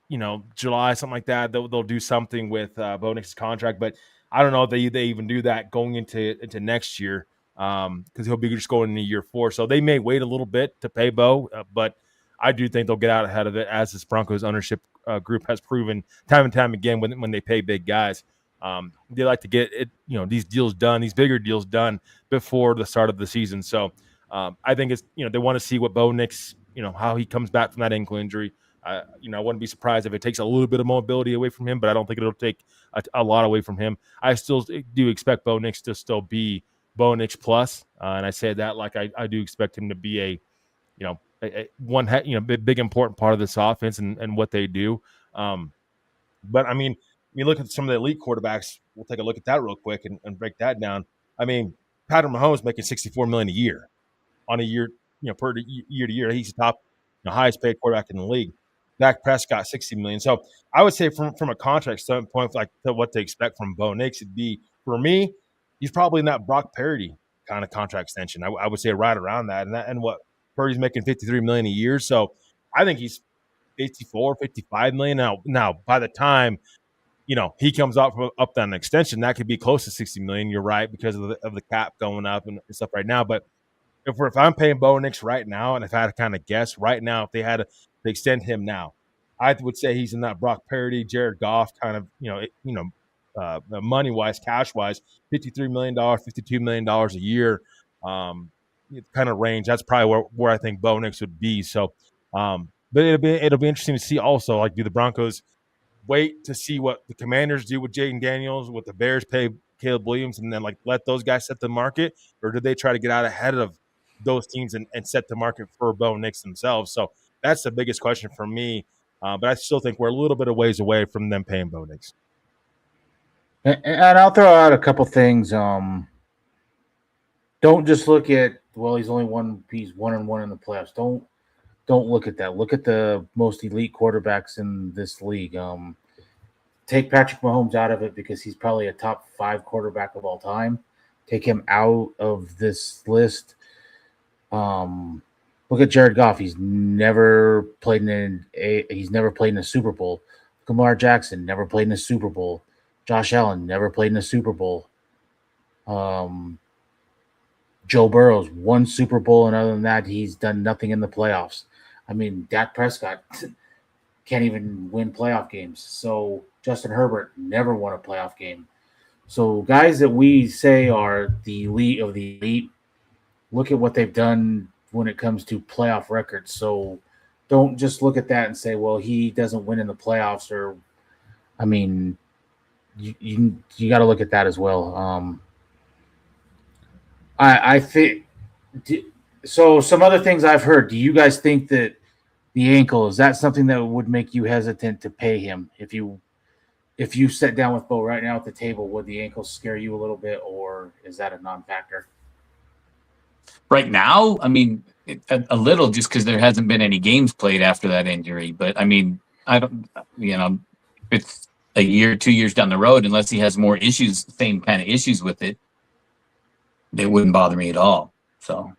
July, something like that. They'll do something with Bo Nix's contract, but I don't know if they even do that going into next year, because he'll be just going into year 4. So they may wait a little bit to pay Bo, but I do think they'll get out ahead of it, as this Broncos ownership group has proven time and time again when they pay big guys. They like to get it, these deals done, these bigger deals done before the start of the season. So I think it's, they want to see what Bo Nix, how he comes back from that ankle injury. I wouldn't be surprised if it takes a little bit of mobility away from him, but I don't think it'll take a lot away from him. I still do expect Bo Nix to still be Bo Nix plus, and I say that like I do expect him to be a big important part of this offense and what they do. But I mean, you look at some of the elite quarterbacks. We'll take a look at that real quick and break that down. I mean, Patrick Mahomes making $64 million a year on a year, per year to year. He's the top, highest paid quarterback in the league. Dak Prescott, $60 million. So I would say from a contract standpoint, like what to expect from Bo Nix, it'd be, for me, he's probably in that Brock Purdy kind of contract extension. I would say right around that. And what Purdy's making $53 million a year. So I think he's 54, 55 million. Now by the time, he comes up that an extension, that could be close to 60 million. You're right, because of the cap going up and stuff right now. But if I'm paying Bo Nix right now, and if I had to kind of guess right now, if they had to extend him now, I would say he's in that Brock Purdy, Jared Goff kind of, money wise, cash wise, $53 million, $52 million a year, kind of range. That's probably where I think Bo Nix would be. So, But it'll be interesting to see also, like, do the Broncos wait to see what the Commanders do with Jaden Daniels, what the Bears pay Caleb Williams, and then like let those guys set the market, or do they try to get out ahead of those teams and set the market for Bo Nix themselves? So that's the biggest question for me. But I still think we're a little bit of ways away from them paying Bo Nix. And I'll throw out a couple things. Don't just look at, well, he's 1-1 in the playoffs. Don't look at that. Look at the most elite quarterbacks in this league. Take Patrick Mahomes out of it because he's probably a top 5 quarterback of all time. Take him out of this list. Look at Jared Goff. He's never played in a Super Bowl. Lamar Jackson never played in a Super Bowl. Josh Allen never played in a Super Bowl. Joe Burrow's won Super Bowl, and other than that, he's done nothing in the playoffs. I mean, Dak Prescott can't even win playoff games. So Justin Herbert never won a playoff game. So guys that we say are the elite of the elite, look at what they've done when it comes to playoff records. So don't just look at that and say, well, he doesn't win in the playoffs. Or, I mean, you got to look at that as well. I think so. Some other things I've heard. Do you guys think that the ankle, is that something that would make you hesitant to pay him? If you sat down with Bo right now at the table, would the ankle scare you a little bit, or is that a non-factor? Right now, I mean, a little, just because there hasn't been any games played after that injury. But I mean, I don't, it's a year, 2 years down the road, unless he has more issues, same kind of issues with it, it wouldn't bother me at all. So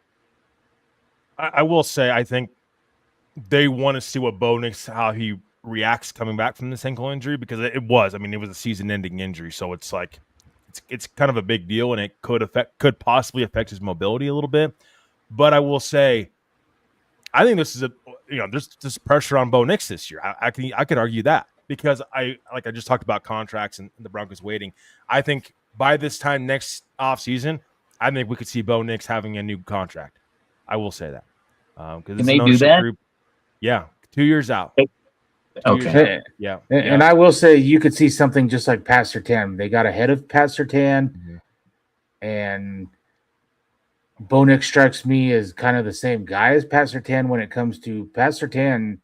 I will say, I think they want to see what Bo Nix, how he reacts coming back from this ankle injury, because it was a season-ending injury, so it's like it's kind of a big deal, and it could possibly affect his mobility a little bit. But I will say, I think this is there's this pressure on Bo Nix this year. I could argue that, because I just talked about contracts and the Broncos waiting. I think by this time next offseason, I think we could see Bo Nix having a new contract. I will say that. Because can they do that? Group, yeah, 2 years out. Okay. Yeah. And I will say you could see something just like Pat Surtain. They got ahead of Pat Surtain, and Bo Nix strikes me as kind of the same guy as Pat Surtain when it comes to Pat Surtain.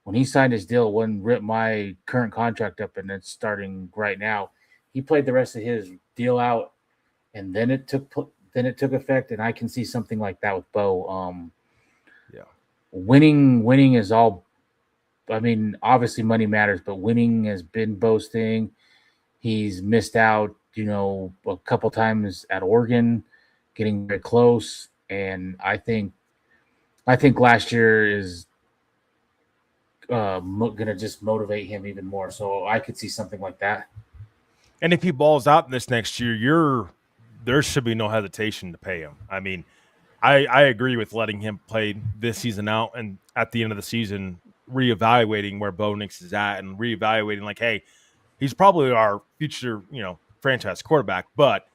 When he signed his deal, wouldn't rip my current contract up, and it's starting right now. He played the rest of his deal out, and then it took effect. And I can see something like that with Bo. Winning is all. I mean, obviously money matters, but winning has been Bo's thing. He's missed out, a couple times at Oregon, getting very close. And I think last year is going to just motivate him even more. So I could see something like that. And if he balls out this next year, there should be no hesitation to pay him. I mean, I agree with letting him play this season out, and at the end of the season, reevaluating where Bo Nix is at, and reevaluating like, hey, he's probably our future, franchise quarterback, but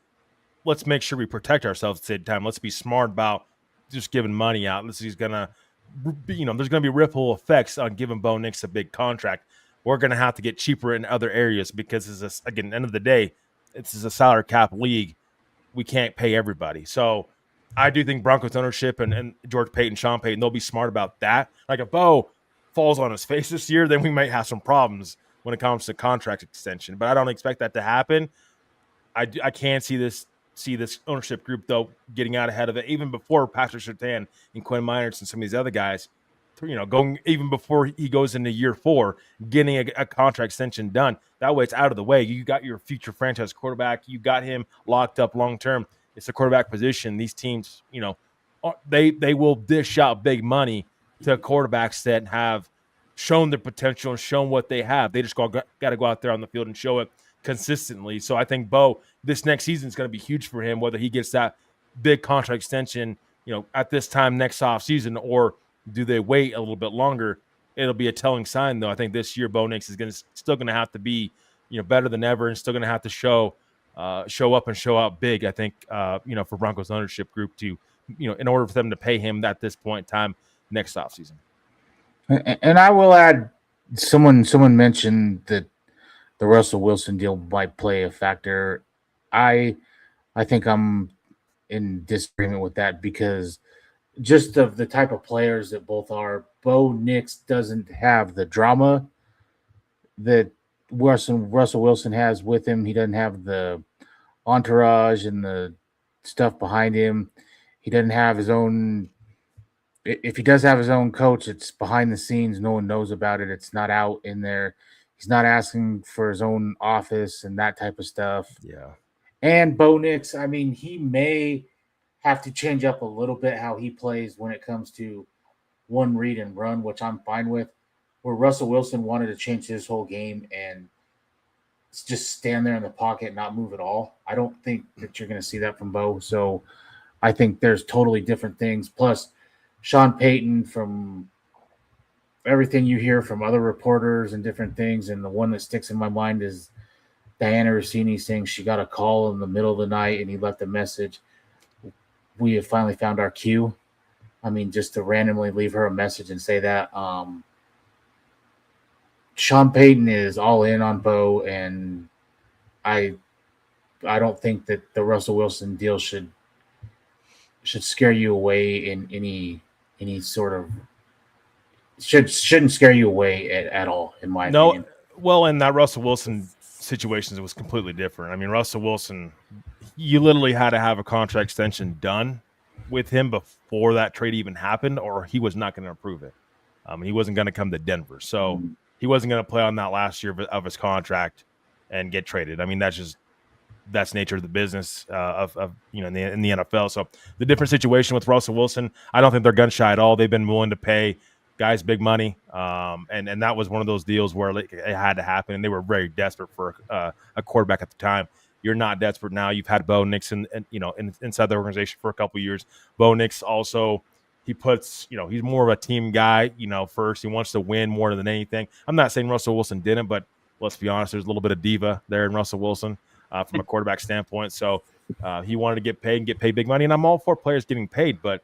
let's make sure we protect ourselves at the same time. Let's be smart about just giving money out. There's going to be ripple effects on giving Bo Nix a big contract. We're going to have to get cheaper in other areas, because at the end of the day, this is a salary cap league. We can't pay everybody. So I do think Broncos ownership and George Payton, Sean Payton, they'll be smart about that. Like, if Bo falls on his face this year, then we might have some problems when it comes to contract extension. But I don't expect that to happen. I can see this ownership group, though, getting out ahead of it, even before Patrick Surtain and Quinn Miners and some of these other guys, going even before he goes into year 4, getting a contract extension done. That way it's out of the way. You got your future franchise quarterback. You got him locked up long term. It's the quarterback position. These teams, they will dish out big money to quarterbacks that have shown their potential and shown what they have. They just got to go out there on the field and show it consistently. So I think Bo, this next season is going to be huge for him, whether he gets that big contract extension, at this time next offseason, or do they wait a little bit longer. It'll be a telling sign, though. I think this year Bo Nix is still going to have to be, better than ever, and still going to have to show up and show out big. I think, for Broncos ownership group to, in order for them to pay him at this point in time next offseason. And I will add, someone mentioned that the Russell Wilson deal might play a factor. I think I'm in disagreement with that because just of the type of players that both are. Bo Nix doesn't have the drama that Russell Wilson has with him. He doesn't have the entourage and the stuff behind him. He doesn't have his own. If he does have his own coach, it's behind the scenes. No one knows about it. It's not out in there. He's not asking for his own office and that type of stuff. Yeah. And Bo Nix, I mean, he may have to change up a little bit how he plays when it comes to one read and run, which I'm fine with. Where Russell Wilson wanted to change his whole game and just stand there in the pocket and not move at all. I don't think that you're going to see that from Bo. So I think there's totally different things. Plus, Sean Payton, from everything you hear from other reporters and different things, and the one that sticks in my mind is Diana Rossini saying she got a call in the middle of the night and he left a message. We have finally found our cue. I mean, just to randomly leave her a message and say that. Sean Payton is all in on Bo, and I don't think that the Russell Wilson deal should scare you away in any sort of shouldn't scare you away at all, in my opinion. Well, in that Russell Wilson situation, it was completely different. I mean, Russell Wilson, you literally had to have a contract extension done with him before that trade even happened, or he was not going to approve it. He wasn't going to come to Denver, so he wasn't going to play on that last year of his contract and get traded. I mean, that's nature of the business of in the NFL. So the different situation with Russell Wilson, I don't think they're gun shy at all. They've been willing to pay guys big money, and that was one of those deals where it had to happen, and they were very desperate for a quarterback at the time. You're not desperate now. You've had Bo Nix inside the organization for a couple of years. Bo Nix also, he puts, he's more of a team guy, first. He wants to win more than anything. I'm not saying Russell Wilson didn't, but let's be honest, there's a little bit of diva there in Russell Wilson from a quarterback standpoint. So he wanted to get paid big money, and I'm all for players getting paid, but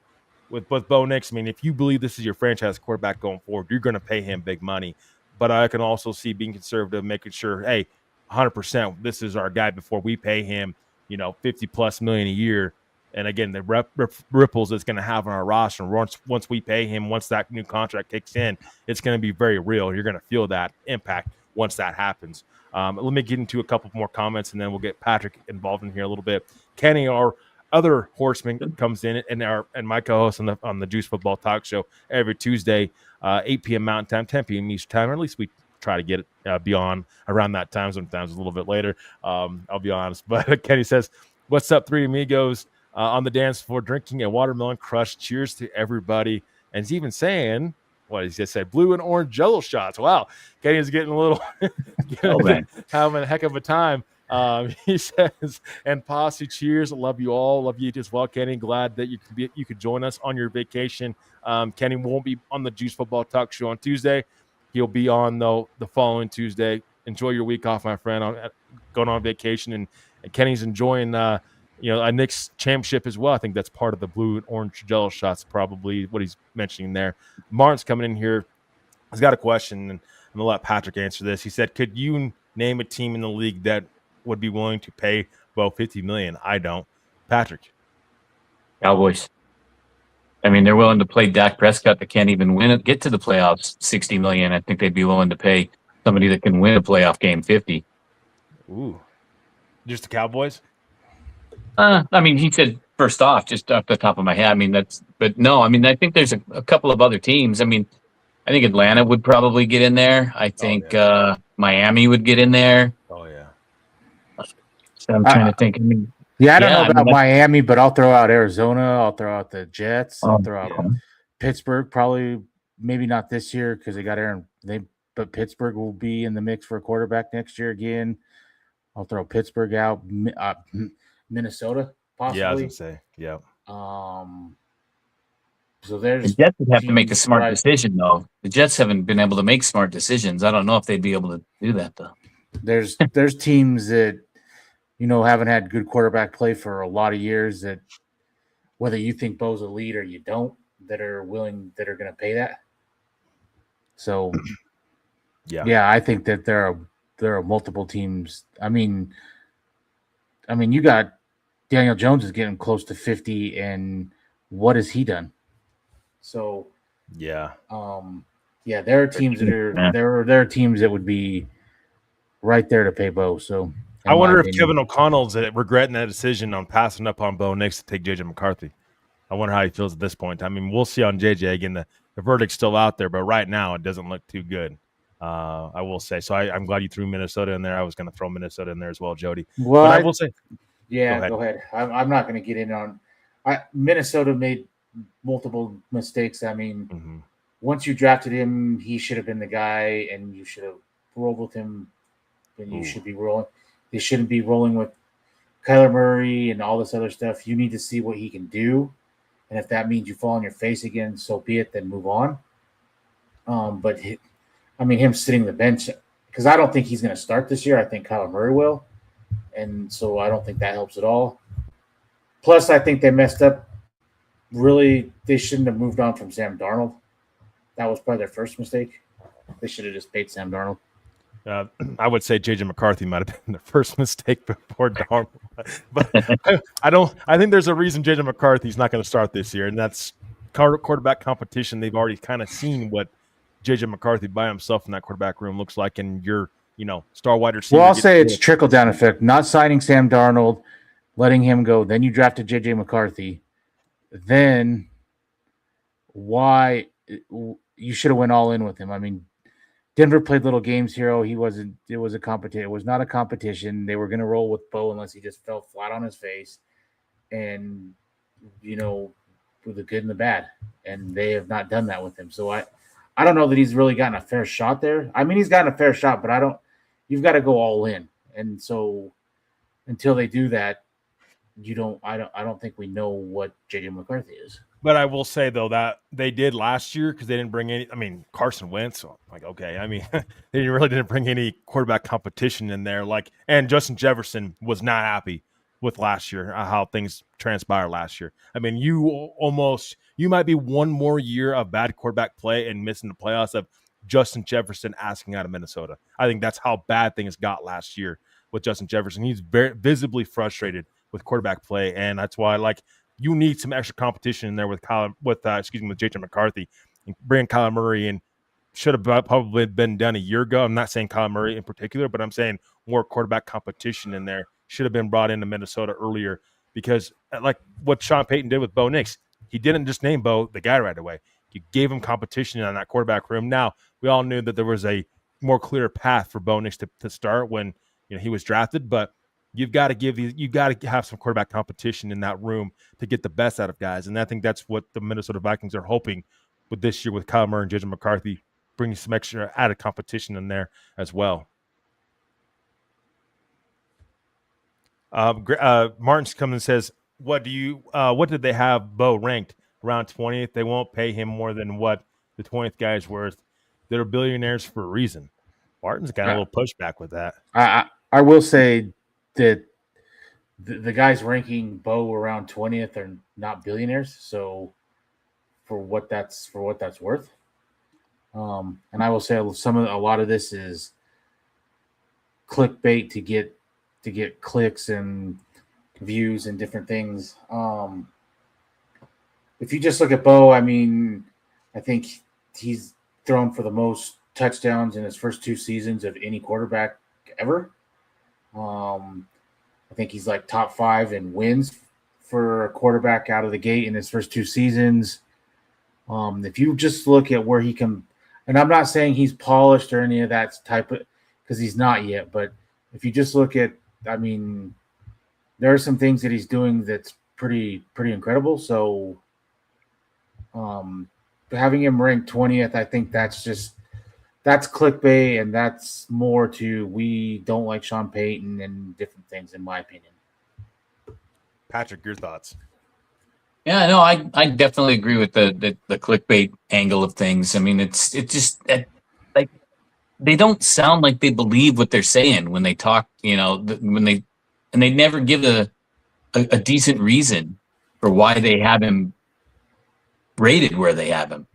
with Bo Nix, I mean, if you believe this is your franchise quarterback going forward, you're going to pay him big money. But I can also see being conservative, making sure, hey, 100%, this is our guy before we pay him, $50+ million a year. And again, the ripples it's going to have on our roster. Once we pay him, once that new contract kicks in, it's going to be very real. You're going to feel that impact once that happens. Let me get into a couple more comments, and then we'll get Patrick involved in here a little bit. Kenny, our other horseman, comes in, and my co-host on the Juice Football Talk Show every Tuesday, 8 p.m. Mountain Time, 10 p.m. Eastern Time, or at least we try to get it beyond around that time. Sometimes a little bit later. I'll be honest. But Kenny says, "What's up, three amigos on the dance floor drinking a watermelon crush? Cheers to everybody." And he's even saying, what he just said, blue and orange Jello shots. Wow, Kenny's getting a little having a heck of a time. He says, and posse, cheers. Love you all. Love you as well, Kenny. Glad that you could join us on your vacation. Kenny won't be on the Juice Football Talk Show on Tuesday. He'll be on the following Tuesday. Enjoy your week off, my friend. Going on vacation, and Kenny's enjoying a Nix championship as well. I think that's part of the blue and orange Jello shots, probably what he's mentioning there. Martin's coming in here. He's got a question, and I'm gonna let Patrick answer this. He said, "Could you name a team in the league that would be willing to pay about $50 million?" I don't. Patrick. Cowboys. I mean, they're willing to play Dak Prescott that can't even get to the playoffs, $60 million. I think they'd be willing to pay somebody that can win a playoff game $50. Ooh, just the Cowboys? I mean, he said first off, just off the top of my head. I mean, I think there's a couple of other teams. I mean, I think Atlanta would probably get in there. I think Miami would get in there. Oh yeah. So I'm trying to think. I mean, I don't know about Miami, but I'll throw out Arizona. I'll throw out the Jets. I'll throw out Pittsburgh. Probably, maybe not this year because they got Aaron. But Pittsburgh will be in the mix for a quarterback next year again. I'll throw Pittsburgh out. Minnesota, possibly. Yeah, I was gonna say, yeah. So there's the Jets would have to make a smart decision, though. The Jets haven't been able to make smart decisions. I don't know if they'd be able to do that, though. There's teams that haven't had good quarterback play for a lot of years, that whether you think Bo's elite or you don't, that are going to pay that. So Yeah. I think that there are multiple teams. I mean, you got Daniel Jones is getting close to 50, and what has he done? So Yeah. there are teams that Yeah. there are teams that would be right there to pay Bo. So I wonder if Kevin O'Connell's regretting that decision on passing up on Bo Nix to take JJ McCarthy. I wonder how he feels at this point. I mean, we'll see on JJ again. The verdict's still out there, but right now it doesn't look too good. I will say. So I'm glad you threw Minnesota in there. I was going to throw Minnesota in there as well, Jody. Well, but I will say, go ahead. I'm not going to get in on. Minnesota made multiple mistakes. I mean, once you drafted him, he should have been the guy, and you should have rolled with him. And you should be rolling. They shouldn't be rolling with Kyler Murray and all this other stuff. You need to see what he can do, and if that means you fall on your face again, so be it. Then move on. But him sitting the bench, because I don't think he's going to start this year. I think Kyler Murray will, and so I don't think that helps at all. Plus, I think they messed up. Really, they shouldn't have moved on from Sam Darnold. That was probably their first mistake. They should have just paid Sam Darnold. I would say JJ McCarthy might have been the first mistake before Darnold, but I think there's a reason JJ McCarthy's not going to start this year, and that's quarterback competition. They've already kind of seen what JJ McCarthy by himself in that quarterback room looks like, and your star wide receiver. Well, I'll say it's trickle down effect. Not signing Sam Darnold, letting him go, then you drafted JJ McCarthy, then why you should have went all in with him. I mean, Denver played little games here. It was a competition. It was not a competition. They were going to roll with Bo unless he just fell flat on his face, and with the good and the bad. And they have not done that with him. So I don't know that he's really gotten a fair shot there. I mean, he's gotten a fair shot, but you've got to go all in. And so until they do that, I don't think we know what JJ McCarthy is. But I will say, though, that they did last year because they didn't bring any – I mean, Carson Wentz, so okay. I mean, they really didn't bring any quarterback competition in there. And Justin Jefferson was not happy with last year, how things transpired last year. I mean, you might be one more year of bad quarterback play and missing the playoffs of Justin Jefferson asking out of Minnesota. I think that's how bad things got last year with Justin Jefferson. He's very visibly frustrated with quarterback play, and that's why you need some extra competition in there with JJ McCarthy. And bringing Kyler Murray in should have probably been done a year ago. I'm not saying Kyler Murray in particular, but I'm saying more quarterback competition in there should have been brought into Minnesota earlier, because like what Sean Payton did with Bo Nix, he didn't just name Bo the guy right away. You gave him competition on that quarterback room. Now, we all knew that there was a more clear path for Bo Nix to start when he was drafted, but you've got to have some quarterback competition in that room to get the best out of guys. And I think that's what the Minnesota Vikings are hoping with this year with Kyler Murray and JJ McCarthy, bringing some extra added competition in there as well. Martin's coming and says, what did they have Bo ranked? Around 20th? They won't pay him more than what the 20th guy is worth. They're billionaires for a reason. Martin's got a little pushback with that. I will say that the guys ranking Bo around 20th are not billionaires. So for what that's worth. And I will say a lot of this is clickbait to get clicks and views and different things. If you just look at Bo, I mean, I think he's thrown for the most touchdowns in his first 2 seasons of any quarterback ever. I think he's like top 5 in wins for a quarterback out of the gate in his first 2 seasons. If you just look at where he can, and I'm not saying he's polished or any of that type of, because he's not yet, but if you just look at, I mean, there are some things that he's doing that's pretty incredible. So having him ranked 20th, I think that's clickbait, and that's more to we don't like Sean Payton and different things, in my opinion. Patrick, your thoughts? Yeah, no, I definitely agree with the clickbait angle of things. I mean, it's just like they don't sound like they believe what they're saying when they talk. They never give a decent reason for why they have him rated where they have him.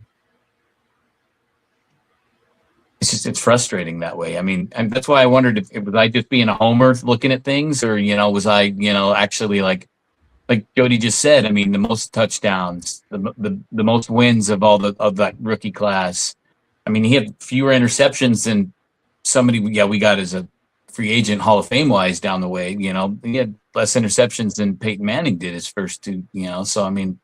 it's frustrating that way. I mean, and that's why I wondered if was I just being a homer looking at things, or was I actually like Jody just said. I mean, the most touchdowns, the most wins of of that rookie class. I mean, he had fewer interceptions than somebody we got as a free agent Hall of Fame wise down the way. He had less interceptions than Peyton Manning did his first two. So I mean,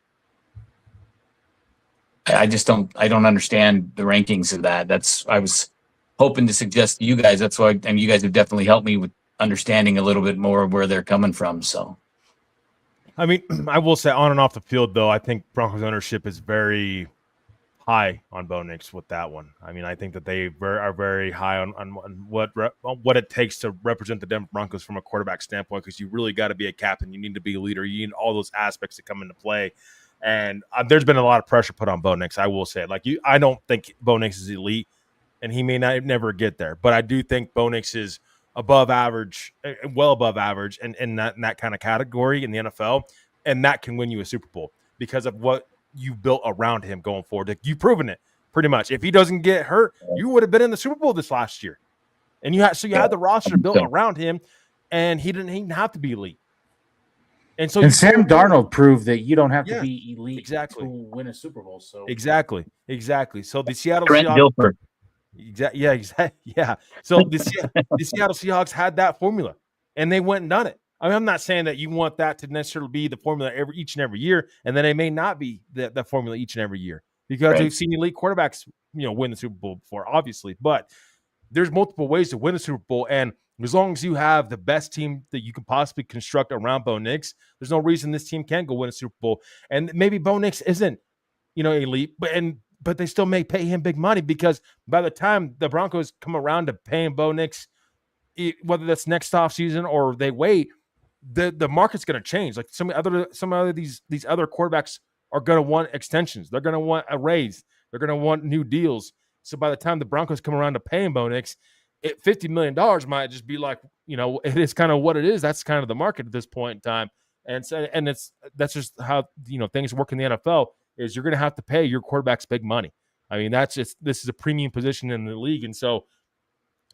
I just don't understand the rankings of that. I was hoping to suggest to you guys. That's why, and you guys have definitely helped me with understanding a little bit more of where they're coming from. So. I mean, I will say on and off the field, though, I think Broncos ownership is very high on Bo Nix with that one. I mean, I think that they are very high on what it takes to represent the Denver Broncos from a quarterback standpoint, because you really got to be a captain. You need to be a leader. You need all those aspects to come into play. And there's been a lot of pressure put on Bo Nix, I will say. I don't think Bo Nix is elite, and he may never get there. But I do think Bo Nix is above average, well above average, and in that kind of category in the NFL, and that can win you a Super Bowl because of what you built around him going forward. You've proven it pretty much. If he doesn't get hurt, you would have been in the Super Bowl this last year, and you had the roster built around him, and he didn't have to be elite. And Sam Darnold proved that you don't have to be elite to win a Super Bowl. So exactly. So the Seattle Trent Seahawks. Yeah. So the Seattle Seahawks had that formula, and they went and done it. I mean, I'm not saying that you want that to necessarily be the formula each and every year, and then it may not be the formula each and every year, because we've seen elite quarterbacks, win the Super Bowl before, obviously. But there's multiple ways to win a Super Bowl, and as long as you have the best team that you can possibly construct around Bo Nix, there's no reason this team can't go win a Super Bowl. And maybe Bo Nix isn't, elite, but they still may pay him big money, because by the time the Broncos come around to paying Bo Nix, whether that's next offseason or they wait, the market's going to change. Like some other these other quarterbacks are going to want extensions. They're going to want a raise. They're going to want new deals. So by the time the Broncos come around to paying Bo Nix, $50 million might just be like, it is kind of what it is. That's kind of the market at this point in time. And so, that's just how, things work in the NFL, is you're going to have to pay your quarterbacks big money. I mean, this is a premium position in the league. And so,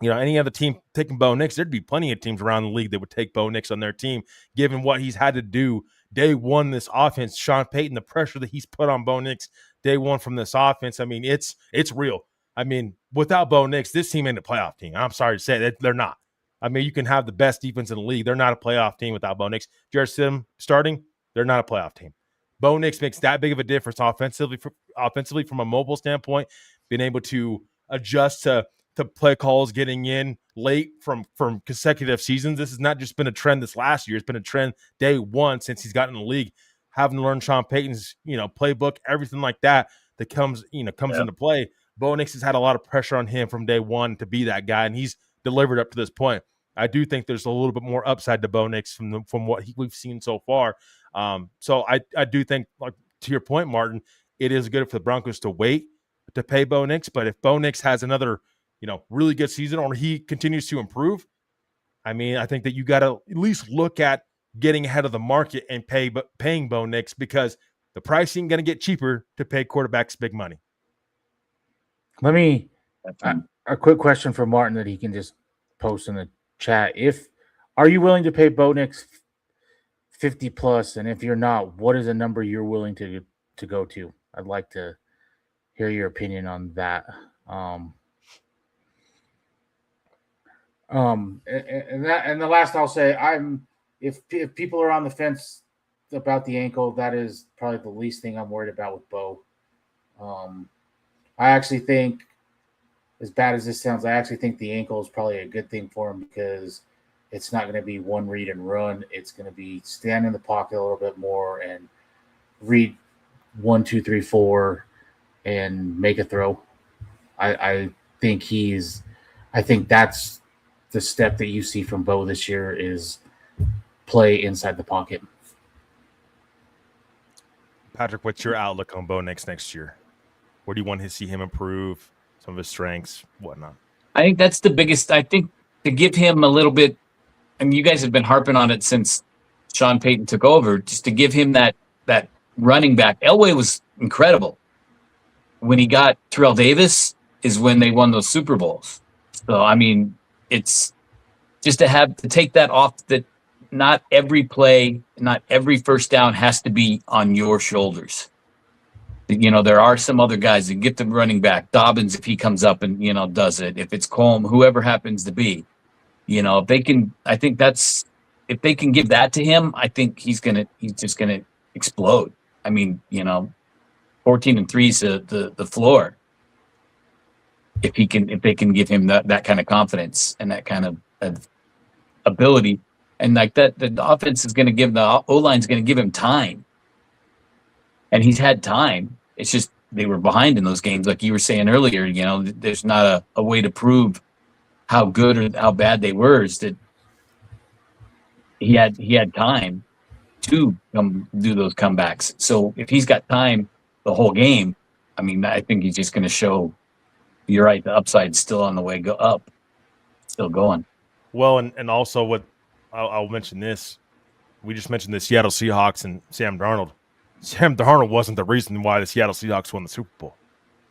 any other team taking Bo Nix, there'd be plenty of teams around the league that would take Bo Nix on their team, given what he's had to do day one, this offense. Sean Payton, the pressure that he's put on Bo Nix day one from this offense. I mean, it's real. I mean, without Bo Nix, this team ain't a playoff team. I'm sorry to say that they're not. I mean, you can have the best defense in the league. They're not a playoff team without Bo Nix. Jared Sim starting, they're not a playoff team. Bo Nix makes that big of a difference offensively from a mobile standpoint, being able to adjust to play calls, getting in late from consecutive seasons. This has not just been a trend this last year. It's been a trend day one since he's gotten in the league, having to learn Sean Payton's, playbook, everything like that comes into play. Bo Nix has had a lot of pressure on him from day one to be that guy, and he's delivered up to this point. I do think there's a little bit more upside to Bo Nix from what we've seen so far. So I do think, like to your point, Martin, it is good for the Broncos to wait to pay Bo Nix. But if Bo Nix has another, really good season, or he continues to improve, I mean, I think that you got to at least look at getting ahead of the market and paying Bo Nix, because the price ain't going to get cheaper to pay quarterbacks big money. Let me a quick question for Martin that he can just post in the chat. Are you willing to pay Bo Nix 50 plus? And if you're not, what is a number you're willing to go to? I'd like to hear your opinion on that. And the last I'll say, if people are on the fence about the ankle, that is probably the least thing I'm worried about with Bo. I actually think, as bad as this sounds, I actually think the ankle is probably a good thing for him, because it's not going to be one read and run. It's going to be stand in the pocket a little bit more and read 1, 2, 3, 4 and make a throw. I think that's the step that you see from Bo this year, is play inside the pocket. Patrick, what's your outlook on Bo Nix next year? Where do you want to see him improve, some of his strengths, whatnot? I think that's the biggest. I think to give him a little bit, and you guys have been harping on it since Sean Payton took over, just to give him that running back. Elway was incredible when he got Terrell Davis. is when they won those Super Bowls. So, I mean, it's just to take that off, that not every play, not every first down has to be on your shoulders. There are some other guys that get the running back, Dobbins, if he comes up and, does it, if it's Colm, whoever happens to be, if they can, I think if they can give that to him, I think he's just going to explode. I mean, 14-3 is the floor. If they can give him that kind of confidence and that kind of ability, and like that, the offense is going to give the O-line is going to give him time, and he's had time. It's just they were behind in those games, like you were saying earlier. There's not a way to prove how good or how bad they were. Is that he had time to come do those comebacks. So if he's got time the whole game, I mean, I think he's just going to show. You're right. The upside's still on the way up, still going. Well, and also what I'll mention this. We just mentioned the Seattle Seahawks and Sam Darnold. Sam Darnold wasn't the reason why the Seattle Seahawks won the Super Bowl.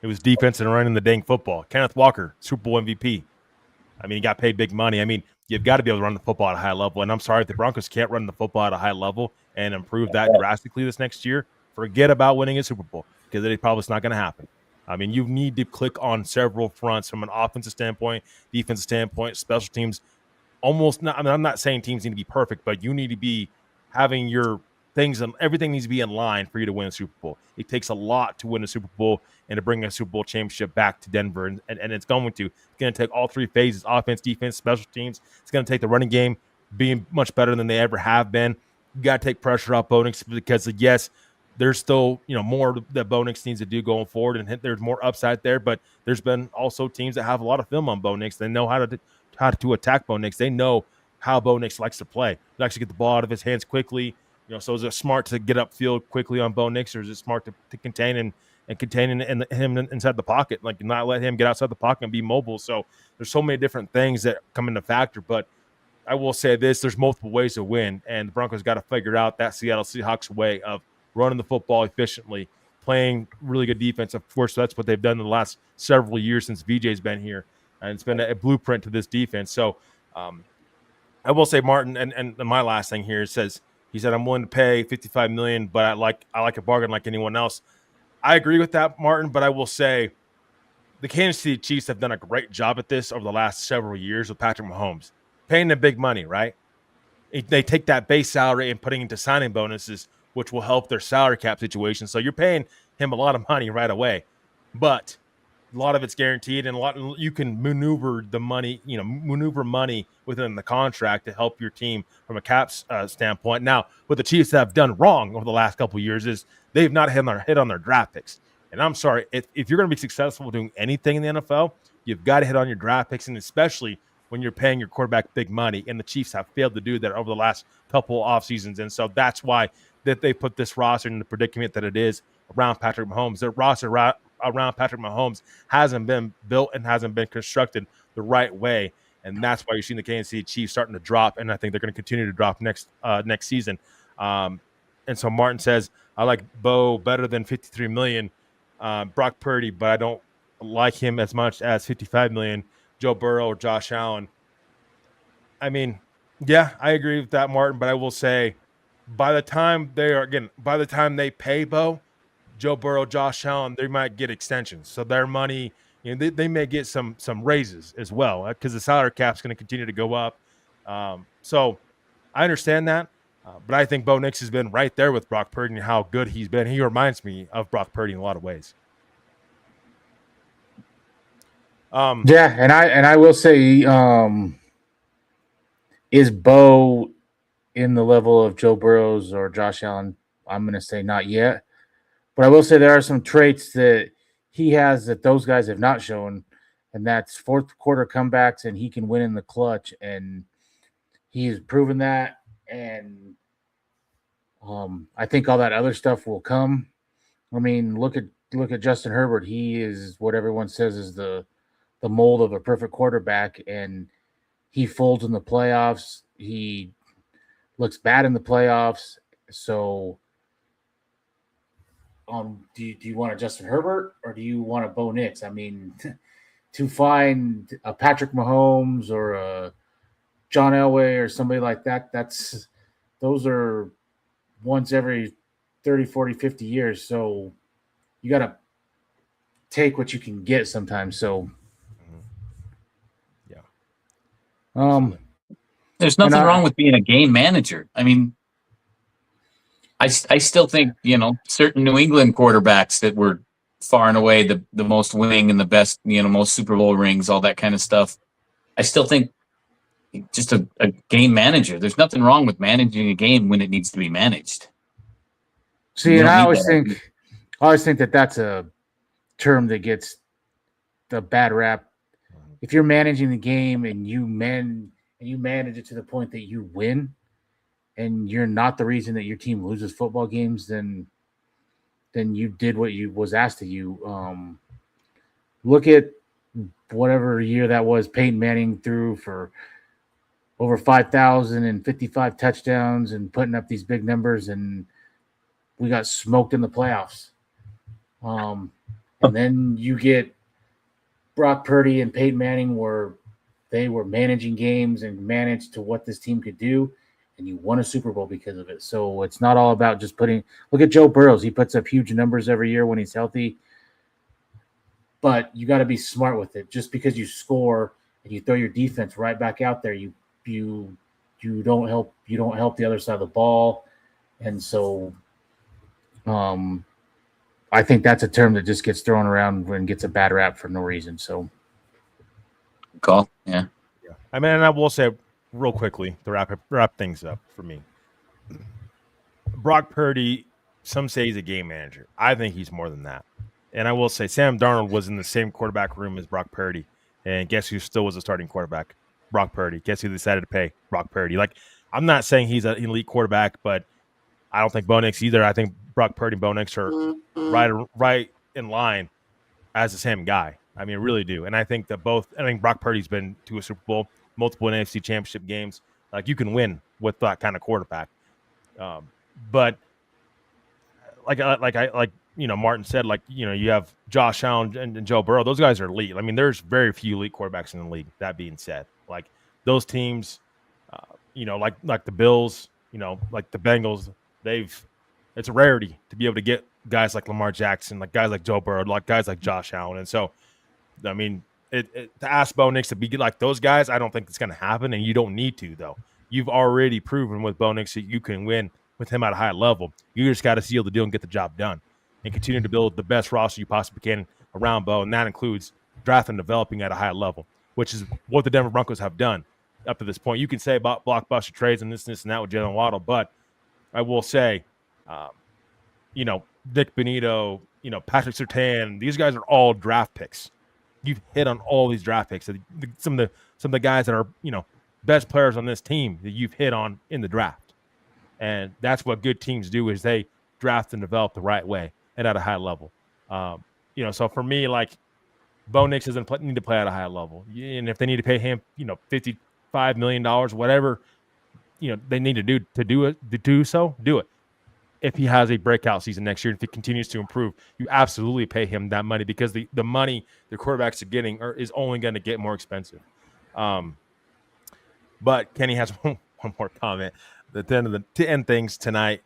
It was defense and running the dang football. Kenneth Walker, Super Bowl MVP. I mean, he got paid big money. I mean, you've got to be able to run the football at a high level. And I'm sorry if the Broncos can't run the football at a high level and improve that drastically this next year, forget about winning a Super Bowl, because it probably is not going to happen. I mean, you need to click on several fronts from an offensive standpoint, defensive standpoint, special teams. Almost not. I mean, I'm not saying teams need to be perfect, but you need to be having your things, and everything needs to be in line for you to win a Super Bowl. It takes a lot to win a Super Bowl and to bring a Super Bowl championship back to Denver, and it's going to. It's going to take all three phases: offense, defense, special teams. It's going to take the running game being much better than they ever have been. You got to take pressure off Bo Nix, because yes, there's still more that Bo Nix needs to do going forward, and there's more upside there. But there's been also teams that have a lot of film on Bo Nix. They know how to attack Bo Nix. They know how Bo Nix likes to play. They actually get the ball out of his hands quickly. So is it smart to get upfield quickly on Bo Nix, or is it smart to contain and contain him inside the pocket, like not let him get outside the pocket and be mobile? So there's so many different things that come into factor. But I will say this: there's multiple ways to win, and the Broncos got to figure out that Seattle Seahawks way of running the football efficiently, playing really good defense. Of course, that's what they've done in the last several years since VJ's been here, and it's been a blueprint to this defense. So I will say, Martin, and my last thing here he said, I'm willing to pay $55 million, but I like a bargain like anyone else. I agree with that, Martin, but I will say the Kansas City Chiefs have done a great job at this over the last several years with Patrick Mahomes, paying them big money, right? They take that base salary and putting into signing bonuses, which will help their salary cap situation. So you're paying him a lot of money right away, but a lot of it's guaranteed, and you can maneuver the money, maneuver money within the contract to help your team from a cap standpoint. Now, what the Chiefs have done wrong over the last couple of years is they've not hit on their draft picks. And I'm sorry, if you're going to be successful doing anything in the NFL, you've got to hit on your draft picks, and especially when you're paying your quarterback big money. And the Chiefs have failed to do that over the last couple of off seasons, and so that's why that they put this roster in the predicament that it is around Patrick Mahomes. Their roster around Patrick Mahomes hasn't been built and hasn't been constructed the right way, and that's why you're seeing the Kansas City Chiefs starting to drop, and I think they're going to continue to drop next season. And so Martin says, I like Bo better than $53 million, Brock Purdy, but I don't like him as much as $55 million, Joe Burrow or Josh Allen. I mean, yeah, I agree with that, Martin, but I will say by the time they pay Bo, Joe Burrow, Josh Allen, they might get extensions. So their money, they may get some raises as well, because the salary cap's going to continue to go up. So I understand that, but I think Bo Nix has been right there with Brock Purdy and how good he's been. He reminds me of Brock Purdy in a lot of ways. Yeah, and I will say, is Bo in the level of Joe Burrows or Josh Allen? I'm going to say not yet. But I will say there are some traits that he has that those guys have not shown, and that's fourth quarter comebacks, and he can win in the clutch, and he's proven that. And I think all that other stuff will come. I mean, look at Justin Herbert. He is what everyone says is the mold of a perfect quarterback, and he folds in the playoffs. He looks bad in the playoffs. So do you want a Justin Herbert or do you want a Bo Nix? I mean, to find a Patrick Mahomes or a John Elway or somebody like that, those are once every 30, 40, 50 years. So you got to take what you can get sometimes. So, yeah. There's nothing wrong with being a game manager. I mean, I still think, certain New England quarterbacks that were far and away the most winning and the best, most Super Bowl rings, all that kind of stuff. I still think just a game manager. There's nothing wrong with managing a game when it needs to be managed. See, and I always think that that's a term that gets the bad rap. If you're managing the game and you manage it to the point that you win, and you're not the reason that your team loses football games, then you did what you was asked of you. Look at whatever year that was. Peyton Manning threw for over 5,000 and 55 touchdowns and putting up these big numbers, and we got smoked in the playoffs. And then you get Brock Purdy and Peyton Manning where they were managing games and managed to what this team could do, and you won a Super Bowl because of it. So it's not all about just look at Joe Burrows. He puts up huge numbers every year when he's healthy, but you got to be smart with it. Just because you score and you throw your defense right back out there, you don't help the other side of the ball. And so I think that's a term that just gets thrown around and gets a bad rap for no reason. So call. Yeah. I mean, and I will say real quickly to wrap things up for me. Brock Purdy, some say he's a game manager. I think he's more than that. And I will say Sam Darnold was in the same quarterback room as Brock Purdy. And guess who still was a starting quarterback? Brock Purdy. Guess who they decided to pay? Brock Purdy. Like, I'm not saying he's an elite quarterback, but I don't think Bo Nix either. I think Brock Purdy and Bo Nix are right in line as the same guy. I mean, I really do. And I think Brock Purdy's been to a Super Bowl, multiple NFC championship games. Like, you can win with that kind of quarterback. But Martin said, you have Josh Allen and Joe Burrow. Those guys are elite. I mean, there's very few elite quarterbacks in the league. That being said, like those teams, like the Bills, like the Bengals, it's a rarity to be able to get guys like Lamar Jackson, like guys like Joe Burrow, like guys like Josh Allen. And so, I mean, to ask Bo Nix to be like those guys, I don't think it's going to happen, and you don't need to, though. You've already proven with Bo Nix that you can win with him at a high level. You just got to seal the deal and get the job done and continue to build the best roster you possibly can around Bo, and that includes drafting and developing at a high level, which is what the Denver Broncos have done up to this point. You can say about blockbuster trades and this and that with Jalen Waddle, but I will say, Nick Benito, Patrick Surtain, these guys are all draft picks. You've hit on all these draft picks. Some of the guys that are, best players on this team that you've hit on in the draft. And that's what good teams do, is they draft and develop the right way and at a high level. So for me, like, Bo Nix doesn't need to play at a high level. And if they need to pay him, $55 million, whatever, they need to do it. If he has a breakout season next year, if he continues to improve, you absolutely pay him that money, because the money the quarterbacks are getting is only going to get more expensive. But Kenny has one more comment to end things tonight.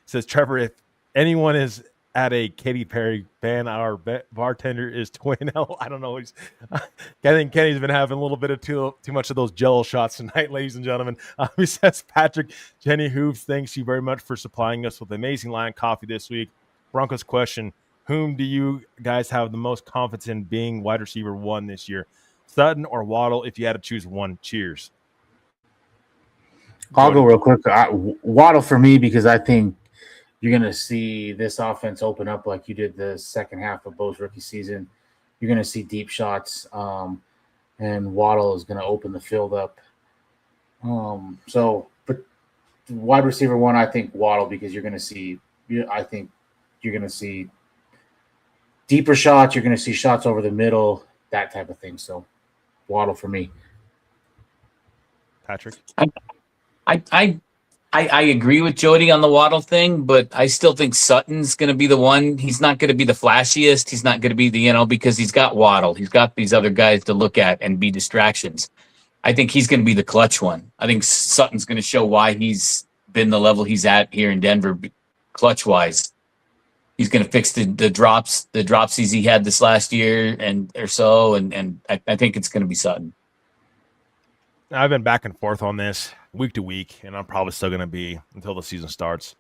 Says, Trevor, if anyone is at a Katy Perry ban, our bartender is Twin L. I don't know. I think Kenny's been having a little bit of too much of those Jello shots tonight, ladies and gentlemen. He says, Patrick, Jenny Hooves, thanks you very much for supplying us with amazing line coffee this week. Broncos question, whom do you guys have the most confidence in being wide receiver one this year? Sutton or Waddle, if you had to choose one? Cheers. I'll go real quick. Waddle for me, because I think you're going to see this offense open up like you did the second half of Bo's rookie season. You're going to see deep shots, and Waddle is going to open the field up. But wide receiver one, I think Waddle, because you're going to see deeper shots. You're going to see shots over the middle, that type of thing. So Waddle for me. Patrick? I I agree with Jody on the Waddle thing, but I still think Sutton's going to be the one. He's not going to be the flashiest. He's not going to be the, because he's got Waddle. He's got these other guys to look at and be distractions. I think he's going to be the clutch one. I think Sutton's going to show why he's been the level he's at here in Denver, clutch wise. He's going to fix the dropsies he had this last year and I think it's going to be Sutton. I've been back and forth on this week to week, and I'm probably still going to be until the season starts.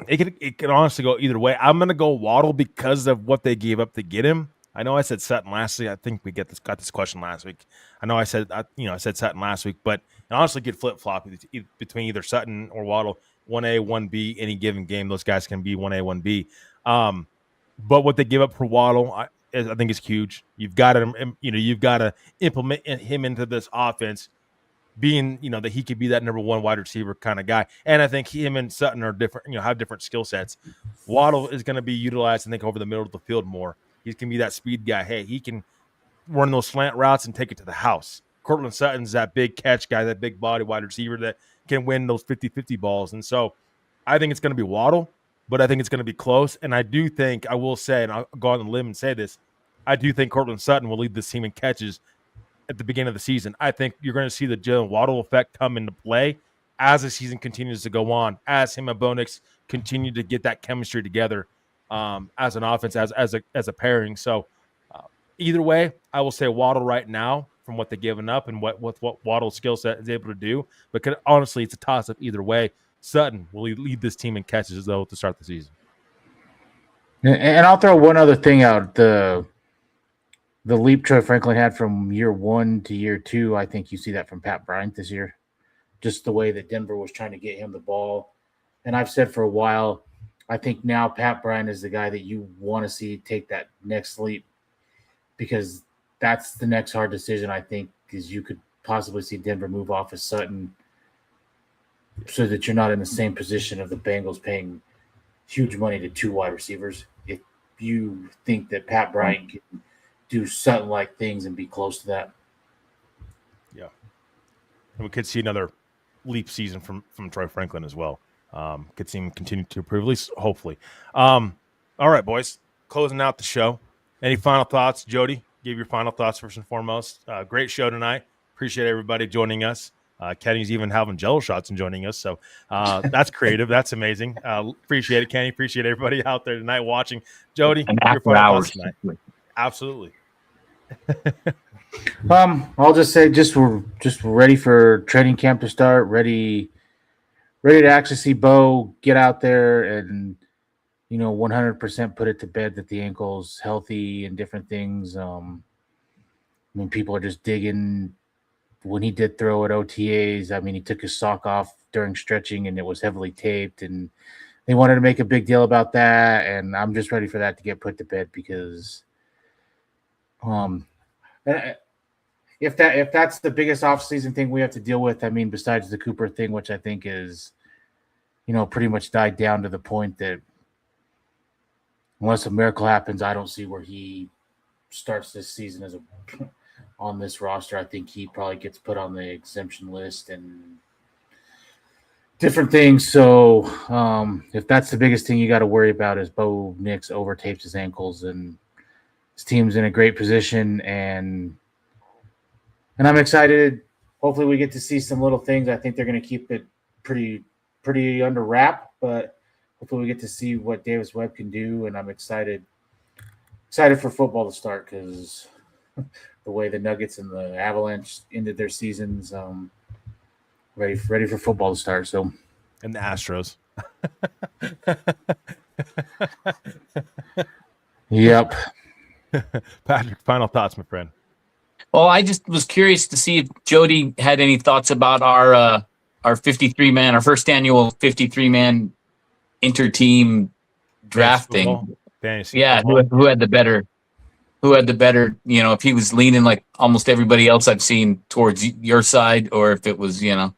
It could honestly go either way. I'm going to go Waddle because of what they gave up to get him. I know I said Sutton last week. I think we got this question last week. I know I said Sutton last week, but I honestly get flip flop between either Sutton or Waddle. 1A, 1B, any given game, those guys can be 1A, 1B. But what they give up for Waddle, I think is huge. You've got to implement him into this offense, being that he could be that number one wide receiver kind of guy. And I think him and Sutton are different, have different skill sets. Waddle is going to be utilized, I think, over the middle of the field more. He's going to be that speed guy. Hey, he can run those slant routes and take it to the house. Cortland Sutton's that big catch guy, that big body wide receiver that can win those 50-50 balls. And so I think it's going to be Waddle, but I think it's going to be close. And I do think, I will say, and I'll go on the limb and say this, I do think Cortland Sutton will lead this team in catches at the beginning of the season. I think you're going to see the Jalen Waddle effect come into play as the season continues to go on, as him and Bo Nix continue to get that chemistry together as an offense, as a pairing. So either way, I will say Waddle right now from what they've given up and what Waddle's skill set is able to do. But honestly, it's a toss-up either way. Sutton will lead this team in catches, though, to start the season. And I'll throw one other thing out. The leap Troy Franklin had from year 1 to year 2, I think you see that from Pat Bryant this year. Just the way that Denver was trying to get him the ball. And I've said for a while, I think now Pat Bryant is the guy that you want to see take that next leap, because that's the next hard decision, I think, is you could possibly see Denver move off of Sutton so that you're not in the same position of the Bengals paying huge money to 2 wide receivers. If you think that Pat Bryant can do Sutton-like things and be close to that. Yeah. And we could see another leap season from Troy Franklin as well. Could see him continue to improve, at least hopefully. All right, boys, closing out the show. Any final thoughts? Jody, give your final thoughts first and foremost. Great show tonight. Appreciate everybody joining us. Kenny's even having jello shots and joining us. So that's creative. That's amazing. Appreciate it, Kenny. Appreciate everybody out there tonight watching. Jody, and your after final hours thoughts tonight. Absolutely. I'll just say we're ready for training camp to start, ready to actually see Bo get out there and 100% put it to bed that the ankle's healthy and different things. People are just digging when he did throw at OTAs. He took his sock off during stretching and it was heavily taped, and they wanted to make a big deal about that. And I'm just ready for that to get put to bed, because if that's the biggest offseason thing we have to deal with, besides the Cooper thing, which I think is, pretty much died down to the point that unless a miracle happens, I don't see where he starts this season as on this roster. I think he probably gets put on the exemption list and different things. So if that's the biggest thing you got to worry about is Bo Nix overtapes his ankles, and his team's in a great position, and I'm excited. Hopefully we get to see some little things. I think they're going to keep it pretty under wrap, but hopefully we get to see what Davis Webb can do, and I'm excited for football to start, because the way the Nuggets and the Avalanche ended their seasons, ready for football to start. So, and the Astros. Yep. Patrick, final thoughts, my friend. Well, I just was curious to see if Jody had any thoughts about our 53-man, our first annual 53-man inter-team drafting. Fantasy yeah, football. who had the better, if he was leaning like almost everybody else I've seen towards your side, or if it was, To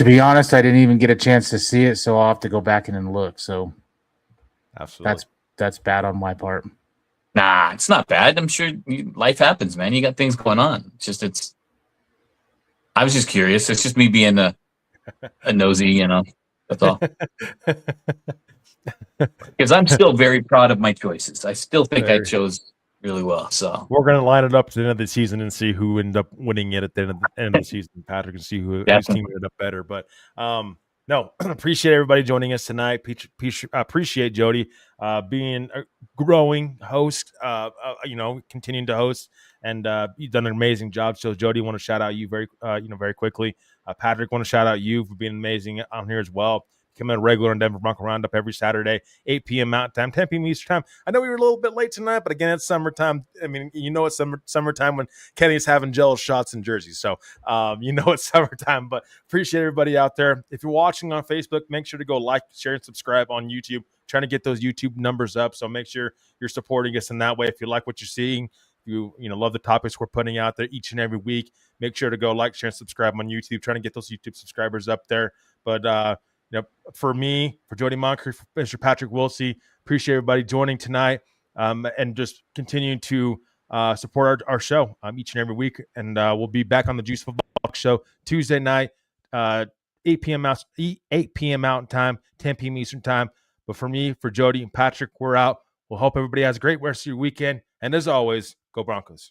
be honest, I didn't even get a chance to see it, so I'll have to go back in and look. So Absolutely. that's bad on my part. Nah, it's not bad. I'm sure life happens, man. You got things going on. It's just I was just curious. It's just me being a nosy, you know. That's all. Because I'm still very proud of my choices. I still think I chose really well. So we're going to line it up at the end of the season and see who ended up winning it at the end of the season, Patrick, and see whose team ended up better. But no, appreciate everybody joining us tonight. Appreciate Jody being a growing host, continuing to host, and you've done an amazing job. So Jody, want to shout out you very quickly. Patrick, want to shout out you for being amazing on here as well. Come in regular on Denver Bronco Roundup every Saturday, 8 p.m. Mountain Time, 10 p.m. Eastern Time. I know we were a little bit late tonight, but again, it's summertime. I mean, it's summertime when Kenny's having Jello shots in Jersey. So, it's summertime, but appreciate everybody out there. If you're watching on Facebook, make sure to go like, share, and subscribe on YouTube. Trying to get those YouTube numbers up. So make sure you're supporting us in that way. If you like what you're seeing, if you love the topics we're putting out there each and every week, make sure to go like, share, and subscribe on YouTube. Trying to get those YouTube subscribers up there. But, for me, for Jody Moncrief, for Mr. Patrick Wilsey, appreciate everybody joining tonight and just continuing to support our show each and every week. And we'll be back on the Juice Football Show Tuesday night, 8 p.m. Mountain Time, 10 p.m. Eastern Time. But for me, for Jody and Patrick, we're out. We'll hope everybody has a great rest of your weekend. And as always, go Broncos.